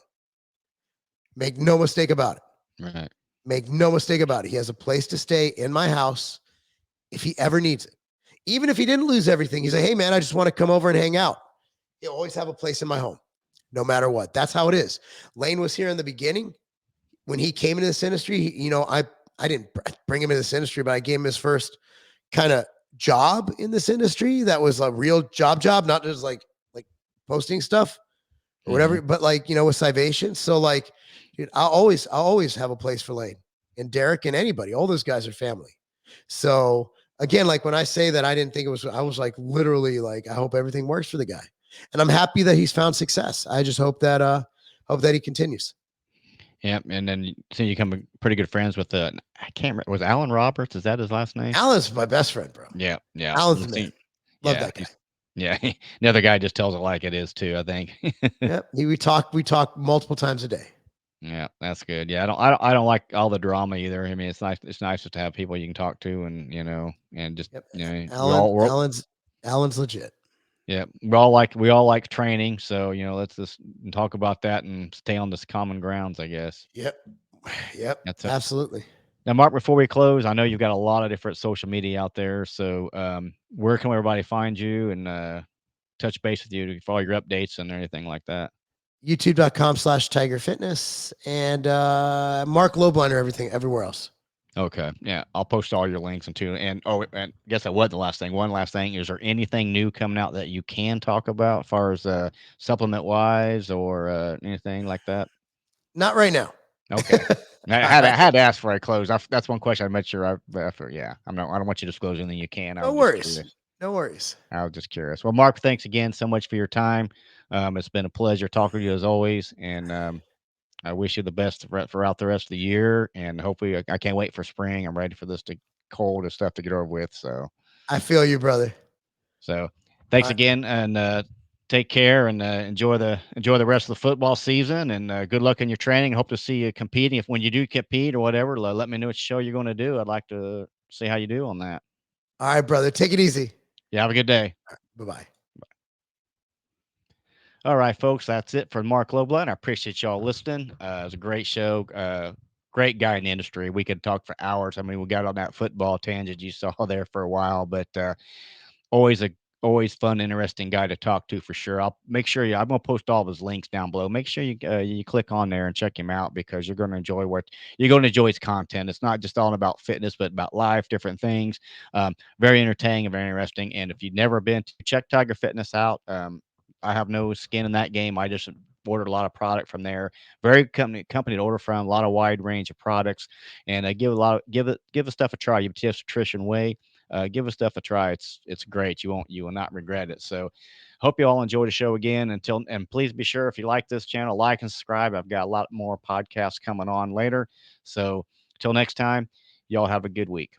Make no mistake about it. Right. Make no mistake about it. He has a place to stay in my house if he ever needs it. Even if he didn't lose everything, he's like, hey, man, I just want to come over and hang out. He'll always have a place in my home, no matter what. That's how it is. Lane was here in the beginning. When he came into this industry, I didn't bring him into this industry, but I gave him his first kind of job in this industry that was a real job, not just like posting stuff or Mhm. whatever, but like with Civation. So like, dude, I'll always have a place for Lane and Derek and anybody. All those guys are family. So again, like when I say that I didn't think it was, I was like literally like, I hope everything works for the guy, and I'm happy that he's found success. I just hope that he continues. Yep, and then so you become pretty good friends with the I can't remember was Alan Roberts, is that his last name? Alan's my best friend, bro. Yeah, yeah. Alan's You the man. see Love yeah, that guy. he's yeah, the other guy just tells it like it is too, I think. Yep. We talk multiple times a day. Yeah, that's good. Yeah, I don't like all the drama either. I mean, it's nice just to have people you can talk to and, and just, Yep. Alan's legit. yeah, we all like training, so, let's just talk about that and stay on this common grounds, I guess. Yep. Yep. That's it. Absolutely. Now, Mark, before we close, I know you've got a lot of different social media out there, so, where can everybody find you and, touch base with you for all your updates and anything like that? YouTube.com/Tiger Fitness and Marc Lobliner, everything, everywhere else. Okay. Yeah. I'll post all your links and oh, and guess that was the last thing. One last thing. Is there anything new coming out that you can talk about as far as supplement wise or anything like that? Not right now. Okay. I had to ask before I close. That's one question I made sure yeah. I don't want you to disclose anything you can. I No was just worries. curious. No worries. I was just curious. Well, Mark, thanks again so much for your time. It's been a pleasure talking to you as always. And I wish you the best throughout the rest of the year, and hopefully, I can't wait for spring. I'm ready for this to cold and stuff to get over with. I feel you, brother. So All thanks right. again, and take care, and enjoy the rest of the football season, and good luck in your training. Hope to see you competing. If when you do compete or whatever, let me know what show you're going to do. I'd like to see how you do on that. All right, brother. Take it easy. Yeah, have a good day. Bye bye. All right, folks, that's it for Mark Lobliner. I appreciate y'all listening. It was a great show. Great guy in the industry. We could talk for hours. I mean, we got on that football tangent you saw there for a while, but always a always fun, interesting guy to talk to for sure. I'll make sure you. I'm gonna post all of his links down below. Make sure you click on there and check him out because you're gonna enjoy his content. It's not just all about fitness, but about life, different things. Very entertaining and very interesting. And if you've never been to check Tiger Fitness out, I have no skin in that game. I just ordered a lot of product from there. Very company to order from. A lot of wide range of products, and give the stuff a try. You Tips Nutrition Way, give the stuff a try. It's great. You will not regret it. So, hope you all enjoy the show again. And please be sure if you like this channel, like and subscribe. I've got a lot more podcasts coming on later. So, till next time, y'all have a good week.